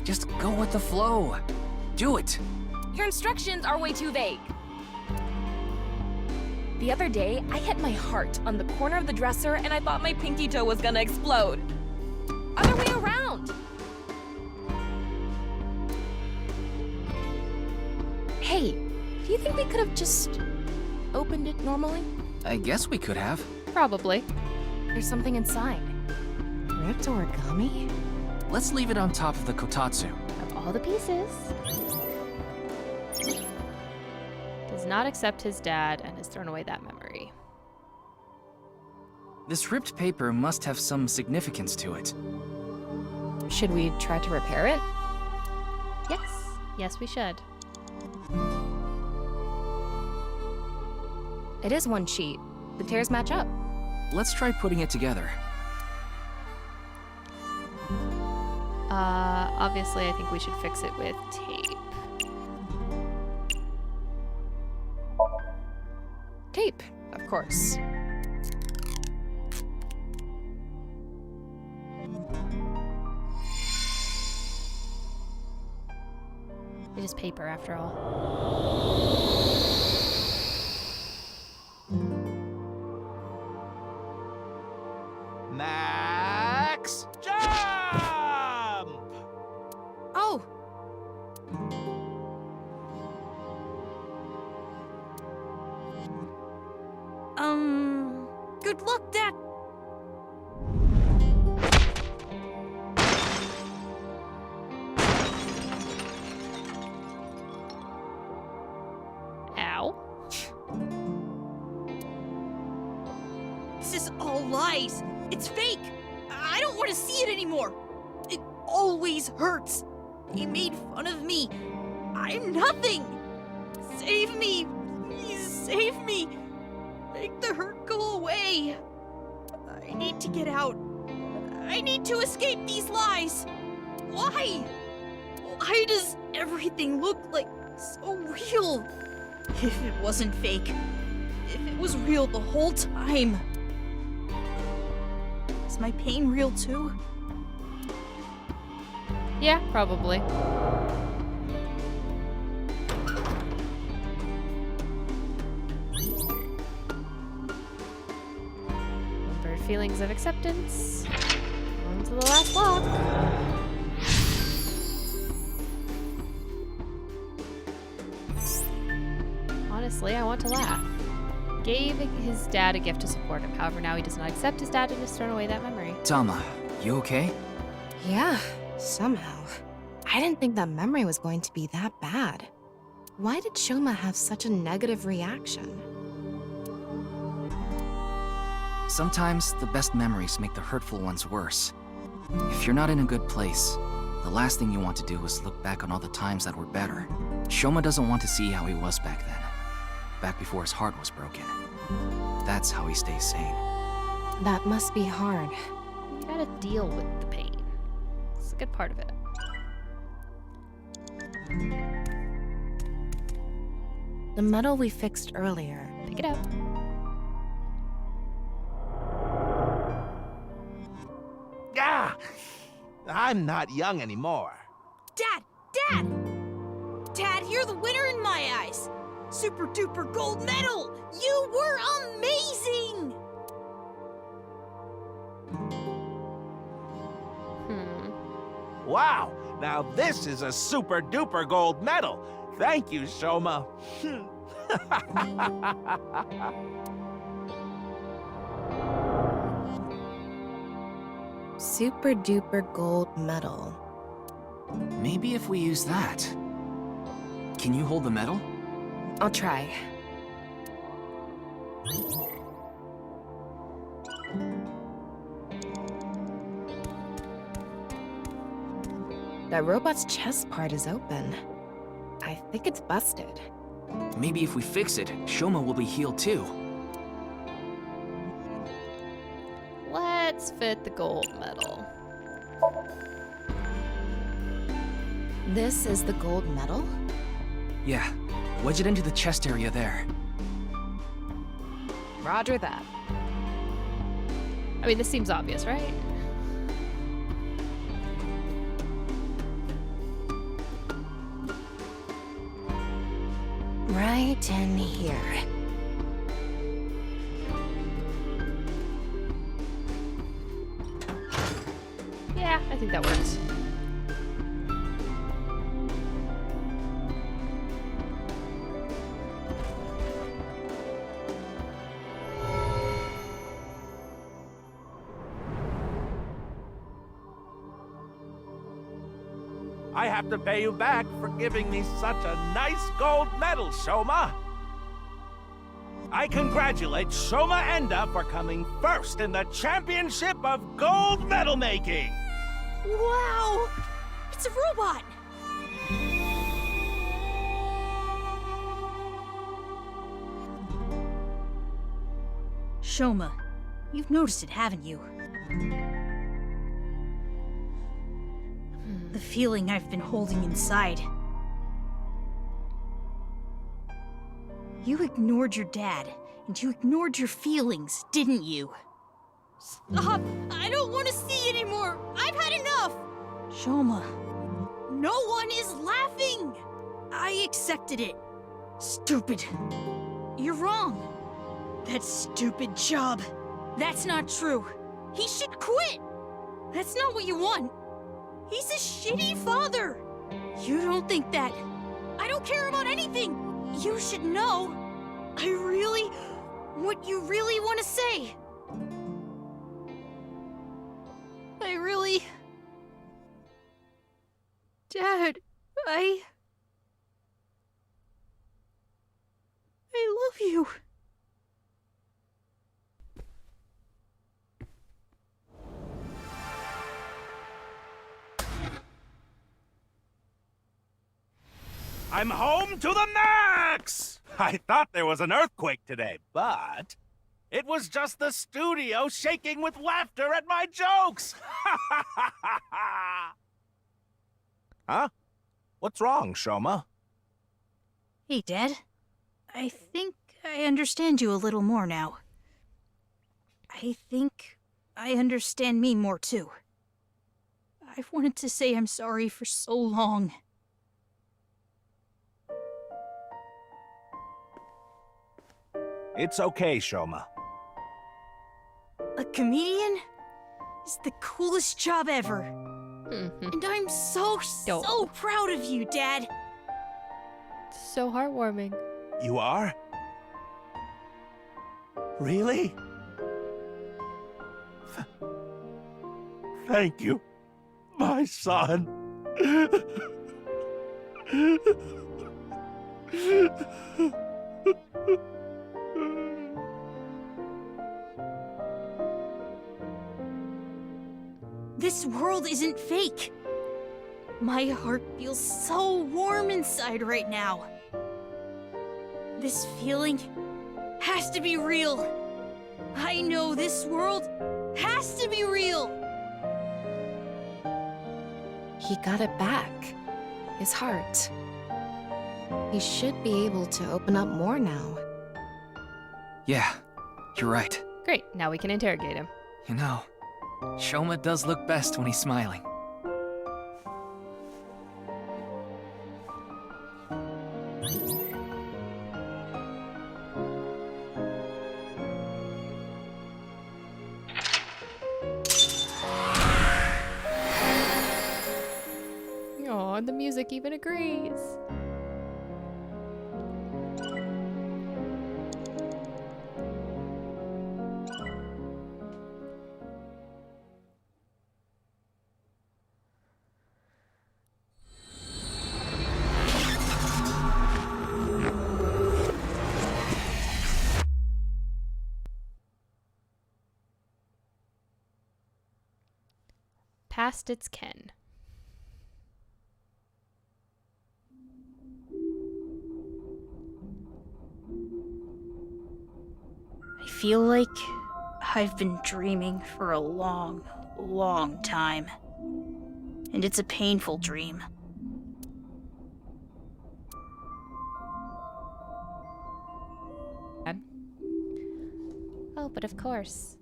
Just go with the flow. Do it. Your instructions are way too vague. The other day, I hit my heart on the corner of the dresser and I thought my pinky toe was gonna explode. Other way around! Hey, do you think we could have just opened it normally? I guess we could have. Probably. There's something inside. Ripped origami? Let's leave it on top of the kotatsu. Of all the pieces. Does not accept his dad and has thrown away that memory. This ripped paper must have some significance to it. Should we try to repair it? Yes. Yes, we should. It is one sheet. The tears match up. Let's try putting it together. Obviously, I think we should fix it with tape. Tape, of course. It is paper, after all. Max, jump! Oh! Good luck, Dad. Ow. This is all lies. It's fake. I don't want to see it anymore. It always hurts. He made fun of me. I'm nothing. Save me. Please save me. Make the hurt go away. I need to get out. I need to escape these lies. Why? Why does everything look like so real? If it wasn't fake, if it was real the whole time. Is my pain real too? Yeah, probably. Remember feelings of acceptance. On to the last block. Honestly, I want to laugh. Gave his dad a gift to support him. However, now he does not accept his dad and has thrown away that memory. Tama, you okay? Yeah, somehow. I didn't think that memory was going to be that bad. Why did Shoma have such a negative reaction? Sometimes the best memories make the hurtful ones worse. If you're not in a good place, the last thing you want to do is look back on all the times that were better. Shoma doesn't want to see how he was back then. back before his heart was broken. That's how he stays sane. That must be hard. You gotta deal with the pain. It's a good part of it. The metal we fixed earlier. Pick it up. Ah! I'm not young anymore. Dad! Dad! Dad, you're the winner in my eyes! Super duper gold medal! You were amazing! Wow, now this is a super duper gold medal. Thank you, Shoma. Super duper gold medal. Maybe if we use that. Can you hold the medal? I'll try. That robot's chest part is open. I think it's busted. Maybe if we fix it, Shoma will be healed too. Let's fit the gold medal. This is the gold medal? Yeah, wedge it into the chest area there. Roger that. I mean, this seems obvious, right? Right in here. Yeah, I think that works. I have to pay you back for giving me such a nice gold medal, Shoma. I congratulate Shoma Enda for coming first in the championship of gold medal making. Wow! It's a robot! Shoma, you've noticed it, haven't you? The feeling I've been holding inside. You ignored your dad, and you ignored your feelings, didn't you? Stop! I don't want to see anymore! I've had enough! Shoma, no one is laughing! I accepted it. Stupid. You're wrong. That stupid job. That's not true. He should quit! That's not what you want. He's a shitty father! You don't think that. I don't care about anything! You should know. What you really want to say. Dad, I love you. I'm home to the max! I thought there was an earthquake today, but it was just the studio shaking with laughter at my jokes! Huh? What's wrong, Shoma? Hey, Dad. I think I understand you a little more now. I think I understand me more, too. I've wanted to say I'm sorry for so long. It's okay, Shoma. A comedian is the coolest job ever. And I'm so proud of you, Dad. So heartwarming. You are? Really? Thank you, my son. This world isn't fake. My heart feels so warm inside right now. This feeling has to be real. I know this world has to be real. He got it back. His heart. He should be able to open up more now. Yeah, you're right. Great, now we can interrogate him. You know, Shoma does look best when he's smiling. Oh, and the music even agrees. Past its ken. I feel like I've been dreaming for a long, long time. And it's a painful dream. Oh, but of course.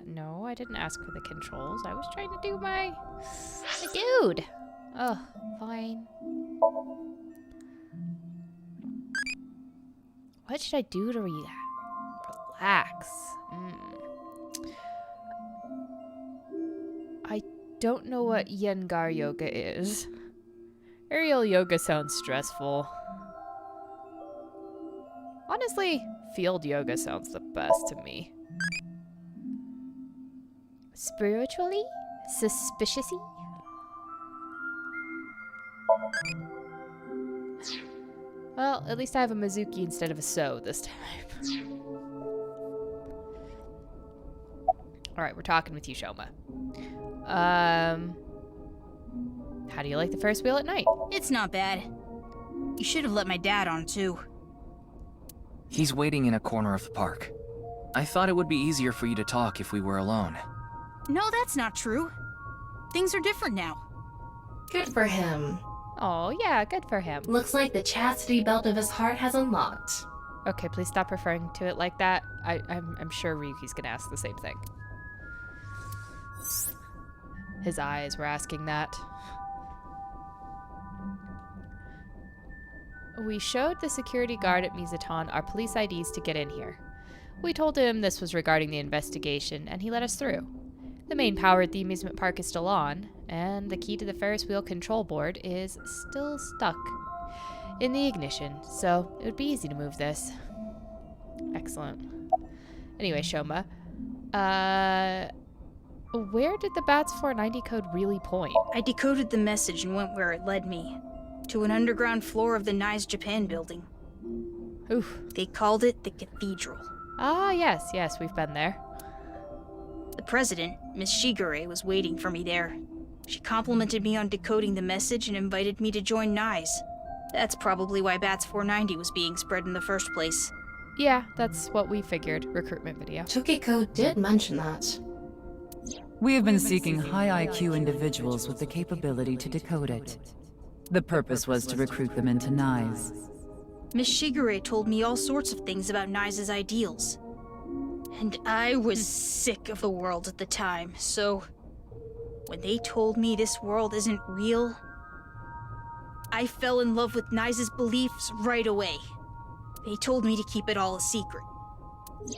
No, I didn't ask for the controls. I was trying to do my dude. Oh, fine. What should I do to relax? I don't know what Yengar yoga is. Aerial yoga sounds stressful. Honestly, field yoga sounds the best to me. Spiritually? Suspiciousy? Well, at least I have a Mizuki instead of a So this time. Alright, we're talking with you, Shoma. How do you like the first wheel at night? It's not bad. You should have let my dad on, too. He's waiting in a corner of the park. I thought it would be easier for you to talk if we were alone. No, that's not true. Things are different now. Good for him. Oh, yeah, good for him. Looks like the chastity belt of his heart has unlocked. Okay, please stop referring to it like that. I'm sure Ryuki's gonna ask the same thing. His eyes were asking that. We showed the security guard at Mizutan our police IDs to get in here. We told him this was regarding the investigation, and he let us through. The main power at the amusement park is still on, and the key to the Ferris wheel control board is still stuck in the ignition, so it would be easy to move this. Excellent. Anyway, Shoma, where did the BATS 490 code really point? I decoded the message and went where it led me. To an underground floor of the NICE Japan building. Oof. They called it the Cathedral. Ah, yes, we've been there. The president, Miss Shigure, was waiting for me there. She complimented me on decoding the message and invited me to join NICE. That's probably why BATS 490 was being spread in the first place. Yeah, that's what we figured. Recruitment video. Tokiko did mention that. We have been seeking high IQ individuals with the capability to decode it. The purpose was to recruit them into NICE. Miss Shigure told me all sorts of things about NICE's ideals. And I was sick of the world at the time, so when they told me this world isn't real, I fell in love with NICE's beliefs right away. They told me to keep it all a secret.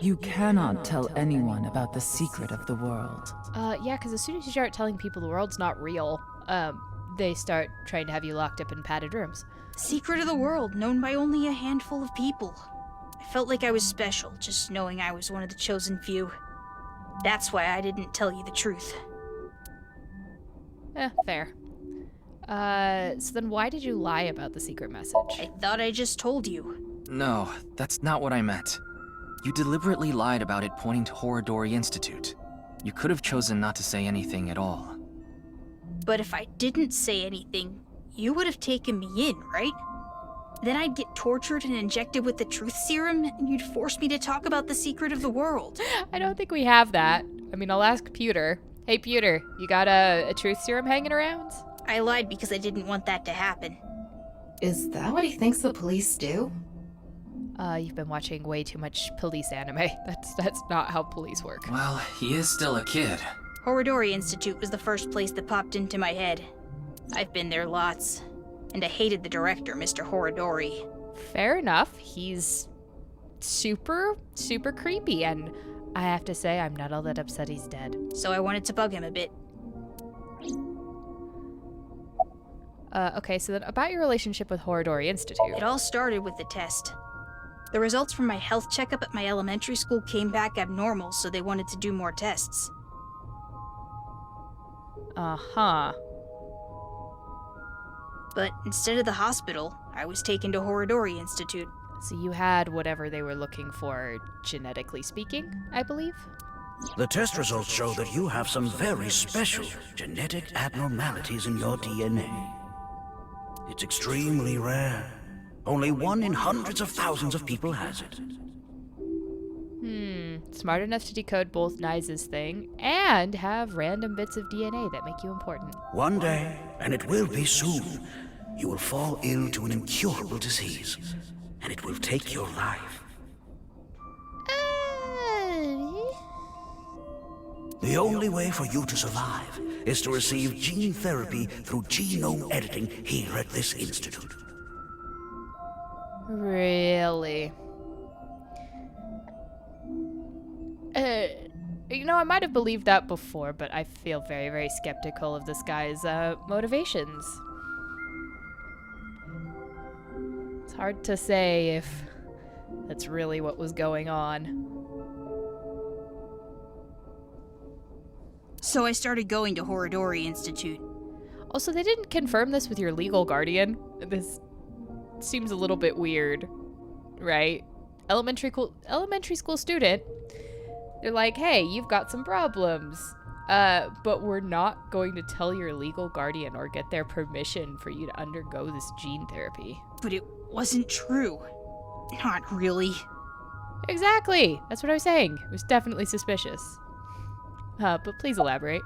You cannot tell anyone about the secret of the world. Yeah, because as soon as you start telling people the world's not real, they start trying to have you locked up in padded rooms. Secret of the world, known by only a handful of people. I felt like I was special, just knowing I was one of the chosen few. That's why I didn't tell you the truth. Fair. So then why did you lie about the secret message? I thought I just told you. No, that's not what I meant. You deliberately lied about it pointing to Horodori Institute. You could have chosen not to say anything at all. But if I didn't say anything, you would have taken me in, right? Then I'd get tortured and injected with the truth serum, and you'd force me to talk about the secret of the world. I don't think we have that. I mean, I'll ask Pewter. Hey, Pewter, you got a truth serum hanging around? I lied because I didn't want that to happen. Is that what he thinks the police do? You've been watching way too much police anime. That's not how police work. Well, he is still a kid. Horodori Institute was the first place that popped into my head. I've been there lots, and I hated the director, Mr. Horodori. Fair enough. He's super, super creepy, and I have to say, I'm not all that upset he's dead. So I wanted to bug him a bit. Okay, so then about your relationship with Horodori Institute. It all started with the test. The results from my health checkup at my elementary school came back abnormal, so they wanted to do more tests. Uh-huh. But instead of the hospital, I was taken to Horodori Institute. So you had whatever they were looking for, genetically speaking, I believe? The test results show that you have some very special genetic abnormalities in your DNA. It's extremely rare. Only 1 in hundreds of thousands of people has it. Smart enough to decode both Nice's thing and have random bits of DNA that make you important. One day, and it will be soon, you will fall ill to an incurable disease, and it will take your life. The only way for you to survive is to receive gene therapy through genome editing here at this institute. Really? You know, I might have believed that before, but I feel very, very skeptical of this guy's motivations. It's hard to say if that's really what was going on. So I started going to Horodori Institute. Also, they didn't confirm this with your legal guardian. This seems a little bit weird, right? Elementary school student. They're like, hey, you've got some problems. But we're not going to tell your legal guardian or get their permission for you to undergo this gene therapy. But it wasn't true. Not really. Exactly. That's what I was saying. It was definitely suspicious. But please elaborate.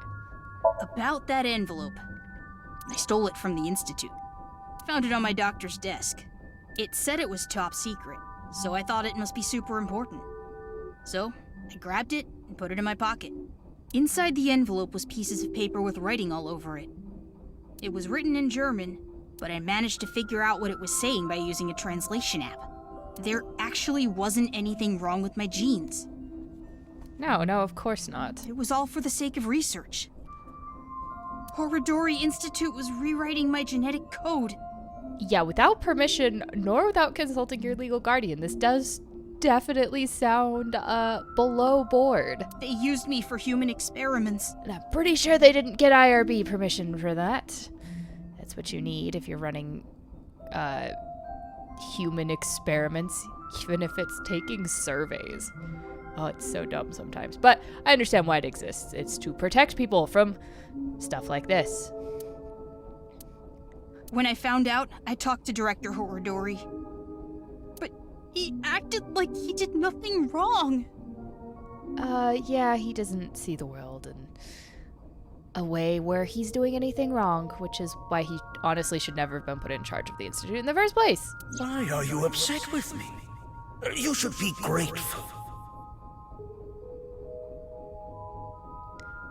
About that envelope. I stole it from the Institute. Found it on my doctor's desk. It said it was top secret, so I thought it must be super important. So, I grabbed it and put it in my pocket. Inside the envelope was pieces of paper with writing all over it. It was written in German, but I managed to figure out what it was saying by using a translation app. There actually wasn't anything wrong with my genes. No, of course not. It was all for the sake of research. Horodori Institute was rewriting my genetic code. Yeah, without permission, nor without consulting your legal guardian. This does definitely sound, below board. They used me for human experiments. And I'm pretty sure they didn't get IRB permission for that. That's what you need if you're running, human experiments, even if it's taking surveys. Oh, it's so dumb sometimes. But I understand why it exists. It's to protect people from stuff like this. When I found out, I talked to Director Horodori. But he acted like he did nothing wrong. Yeah, he doesn't see the world in a way where he's doing anything wrong, which is why he honestly should never have been put in charge of the Institute in the first place. Why are you upset with me? You should be grateful.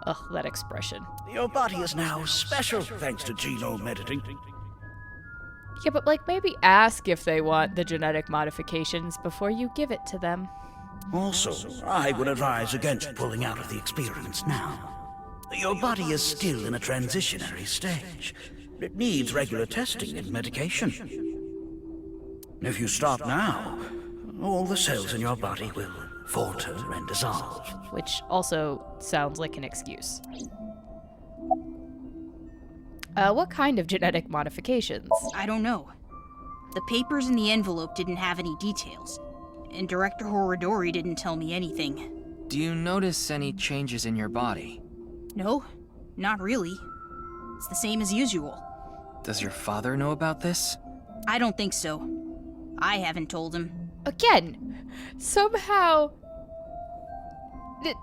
Ugh, that expression. Your body is now special thanks to genome editing. Yeah, but like maybe ask if they want the genetic modifications before you give it to them. Also, I would advise against pulling out of the experiments now. Your body is still in a transitionary stage. It needs regular testing and medication. If you stop now, all the cells in your body will falter and dissolve. Which also sounds like an excuse. What kind of genetic modifications? I don't know. The papers in the envelope didn't have any details, and Director Horodori didn't tell me anything. Do you notice any changes in your body? No, not really. It's the same as usual. Does your father know about this? I don't think so. I haven't told him. Again, somehow...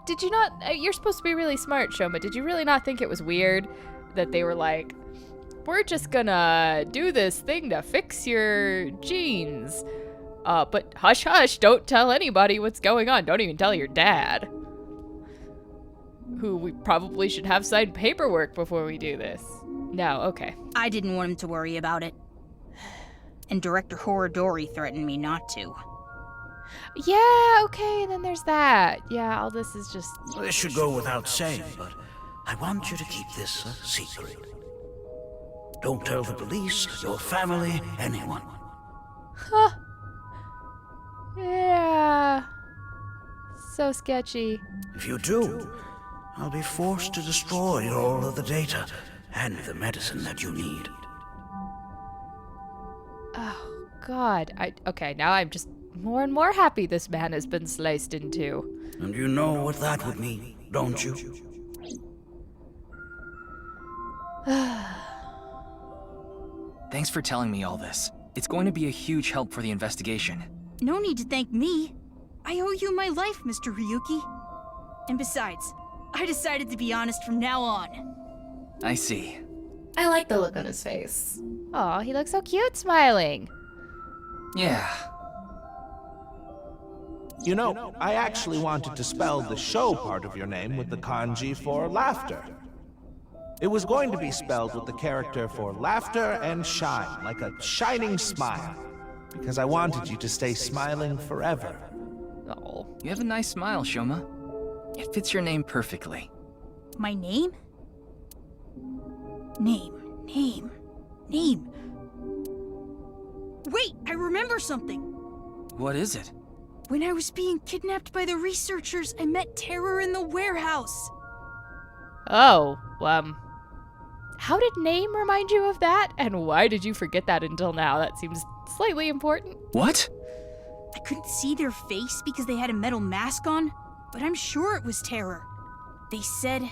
Did you not... You're supposed to be really smart, Shoma. Did you really not think it was weird that they were like, we're just gonna do this thing to fix your genes. But hush hush, don't tell anybody what's going on. Don't even tell your dad. Who we probably should have signed paperwork before we do this. No, okay. I didn't want him to worry about it. And Director Horodori threatened me not to. Yeah, okay, and then there's that. Yeah, all this is just... This should go without saying, but I want you to keep this a secret. Don't tell the police, your family, anyone. Huh. Yeah. So sketchy. If you do, I'll be forced to destroy all of the data and the medicine that you need. Oh, God. Okay, now I'm just more and more happy this man has been sliced in two. And you know what that would mean, don't you? Thanks for telling me all this. It's going to be a huge help for the investigation. No need to thank me. I owe you my life, Mr. Ryuki. And besides, I decided to be honest from now on. I see. I like the look on his face. Aw, he looks so cute smiling. Yeah. You know, I actually wanted to spell the show part of your name with the kanji for laughter. It was going to be spelled with the character for laughter and shine, like a shining smile. Because I wanted you to stay smiling forever. Oh, you have a nice smile, Shoma. It fits your name perfectly. My name? Name. Wait, I remember something. What is it? When I was being kidnapped by the researchers, I met Terror in the warehouse. Oh, how did name remind you of that? And why did you forget that until now? That seems slightly important. What? I couldn't see their face because they had a metal mask on, but I'm sure it was Terror. They said...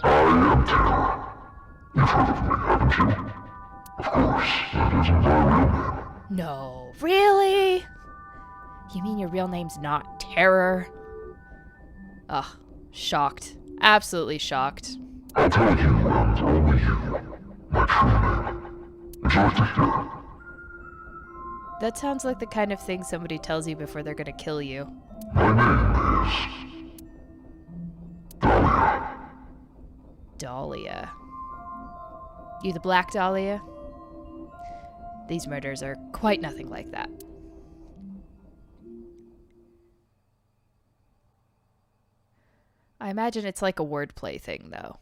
I am Terror. You've heard of me, haven't you? Of course, that isn't my real name. No, really? You mean your real name's not Terror? Ugh, shocked. Absolutely shocked. I'll tell you and only you, my true name. Would you like to hear? That sounds like the kind of thing somebody tells you before they're gonna kill you. My name is... Dahlia. Dahlia. You the Black Dahlia? These murders are quite nothing like that. I imagine it's like a wordplay thing, though.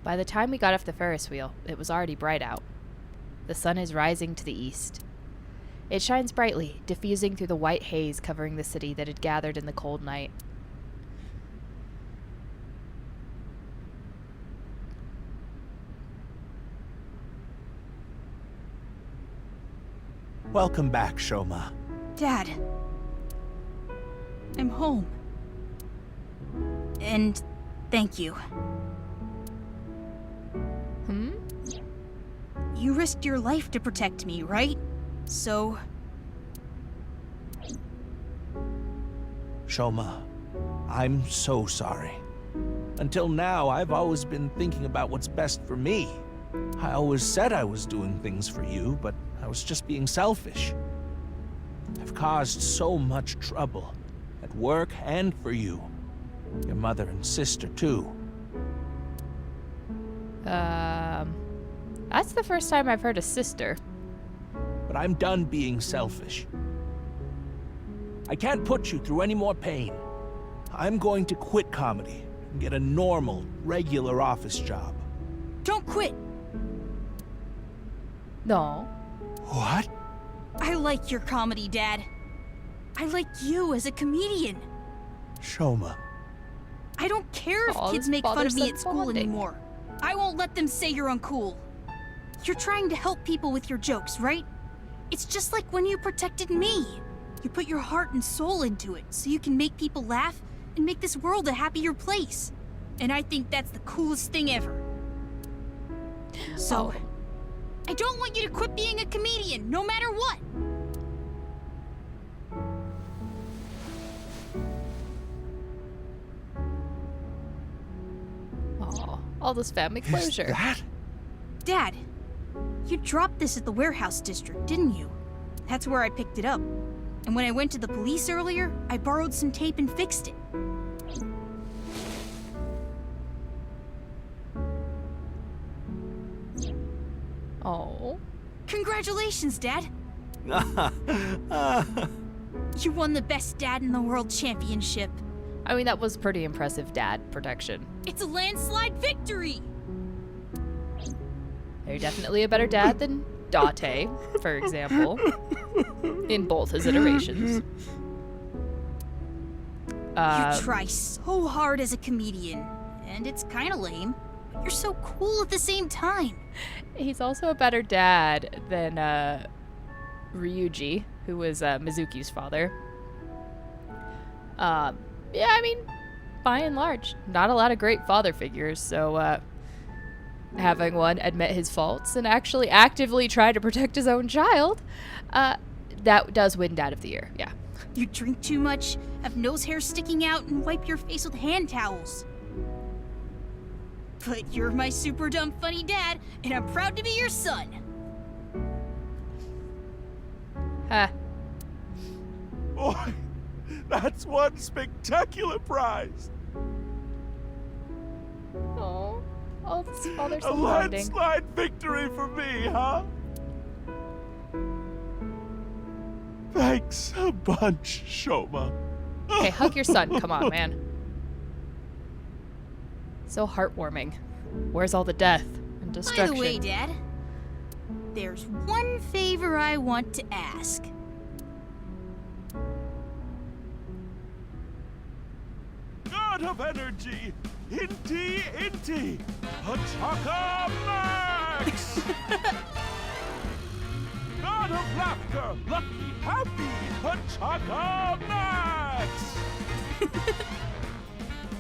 By the time we got off the Ferris wheel, it was already bright out. The sun is rising to the east. It shines brightly, diffusing through the white haze covering the city that had gathered in the cold night. Welcome back, Shoma. Dad. I'm home. And thank you. You risked your life to protect me, right? So... Shoma, I'm so sorry. Until now, I've always been thinking about what's best for me. I always said I was doing things for you, but I was just being selfish. I've caused so much trouble, at work and for you. Your mother and sister, too. That's the first time I've heard a sister. But I'm done being selfish. I can't put you through any more pain. I'm going to quit comedy and get a normal, regular office job. Don't quit! No. What? I like your comedy, Dad. I like you as a comedian. Shoma. I don't care if kids make fun of me at school anymore. I won't let them say you're uncool. You're trying to help people with your jokes, right? It's just like when you protected me. You put your heart and soul into it so you can make people laugh and make this world a happier place. And I think that's the coolest thing ever. So, I don't want you to quit being a comedian, no matter what. Aw, all this family closure. Is that? Dad, you dropped this at the warehouse district, didn't you? That's where I picked it up. And when I went to the police earlier, I borrowed some tape and fixed it. Oh. Congratulations, Dad. You won the Best Dad in the World Championship. I mean, that was pretty impressive dad protection. It's a landslide victory! You're definitely a better dad than Date, for example, in both his iterations. You try so hard as a comedian, and it's kinda lame, but you're so cool at the same time. He's also a better dad than Ryuki, who was Mizuki's father. Yeah, I mean, by and large, not a lot of great father figures, so having one admit his faults and actually actively try to protect his own child, that does win Dad of the Year, yeah. You drink too much, have nose hair sticking out, and wipe your face with hand towels. But you're my super dumb funny dad, and I'm proud to be your son. Huh. Boy, that's one spectacular prize. Oh, all this father-son A bonding. landslide victory for me, huh? Thanks a bunch, Shoma. Okay, hug your son. Come on, man. So heartwarming. Where's all the death and destruction? By the way, Dad, there's one favor I want to ask. God of energy, Inti, Hataka Max! God of laughter, lucky, happy, Hataka Max!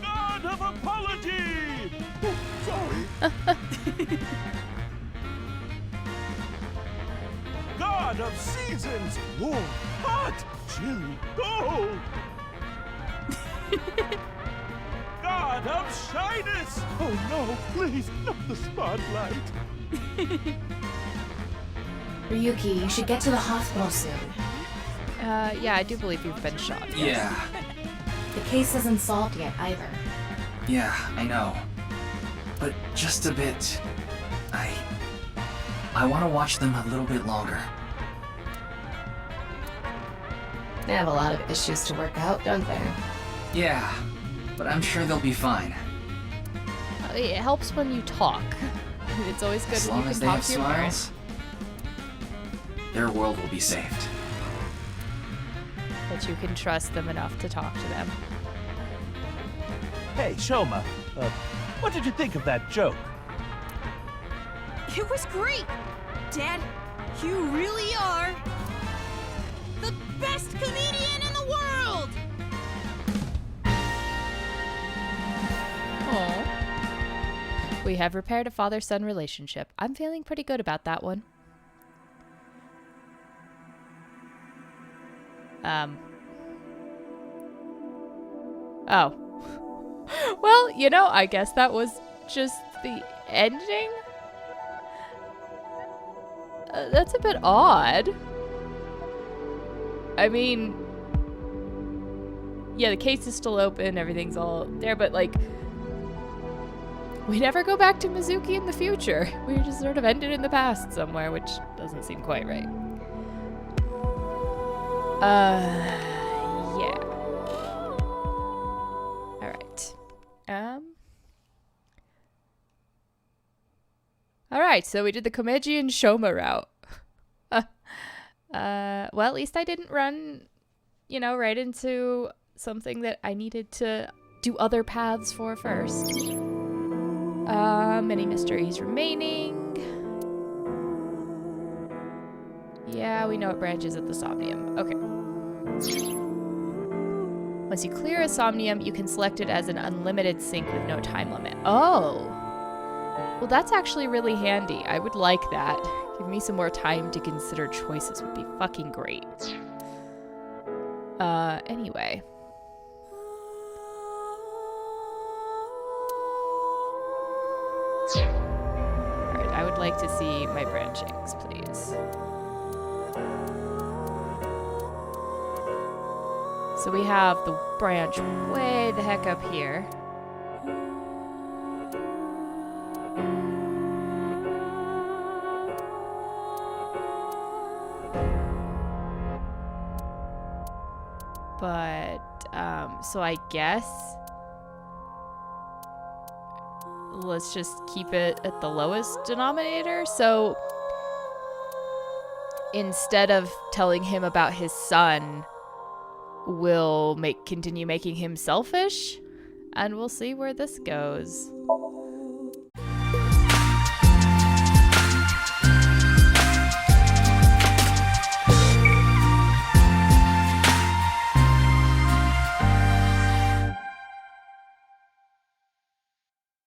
God of apology! Oh, sorry. God of seasons, warm, hot, chilly, cold! God of shyness! Oh no, please, not the spotlight. Ryuki, you should get to the hospital soon. Yeah, I do believe you've been shot. Yes. Yeah. The case isn't solved yet either. Yeah, I know. But just a bit. I want to watch them a little bit longer. They have a lot of issues to work out, don't they? Yeah, but I'm sure they'll be fine. It helps when you talk. It's always good As when long you as can they talk have to your parents. smiles, their world will be saved. But you can trust them enough to talk to them. Hey, Shoma, what did you think of that joke? It was great! Dad, you really are the best comedian in the world! Aww. We have repaired a father-son relationship. I'm feeling pretty good about that one. Oh. Well, you know, I guess that was just the ending? That's a bit odd. I mean, yeah, the case is still open, everything's all there, but like, we never go back to Mizuki in the future. We just sort of ended in the past somewhere, which doesn't seem quite right. Yeah. Alright. Alright, so we did the Komeji and Shoma route. Well, at least I didn't run, you know, right into something that I needed to do other paths for first. Many mysteries remaining. Yeah, we know it branches at the Somnium. Okay. Once you clear a Somnium, you can select it as an unlimited sync with no time limit. Oh! Well, that's actually really handy. I would like that. Give me some more time to consider choices would be fucking great. Anyway. Alright, I would like to see my branchings, please. So we have the branch way the heck up here. But, so I guess let's just keep it at the lowest denominator. So instead of telling him about his son, we'll continue making him selfish, and we'll see where this goes.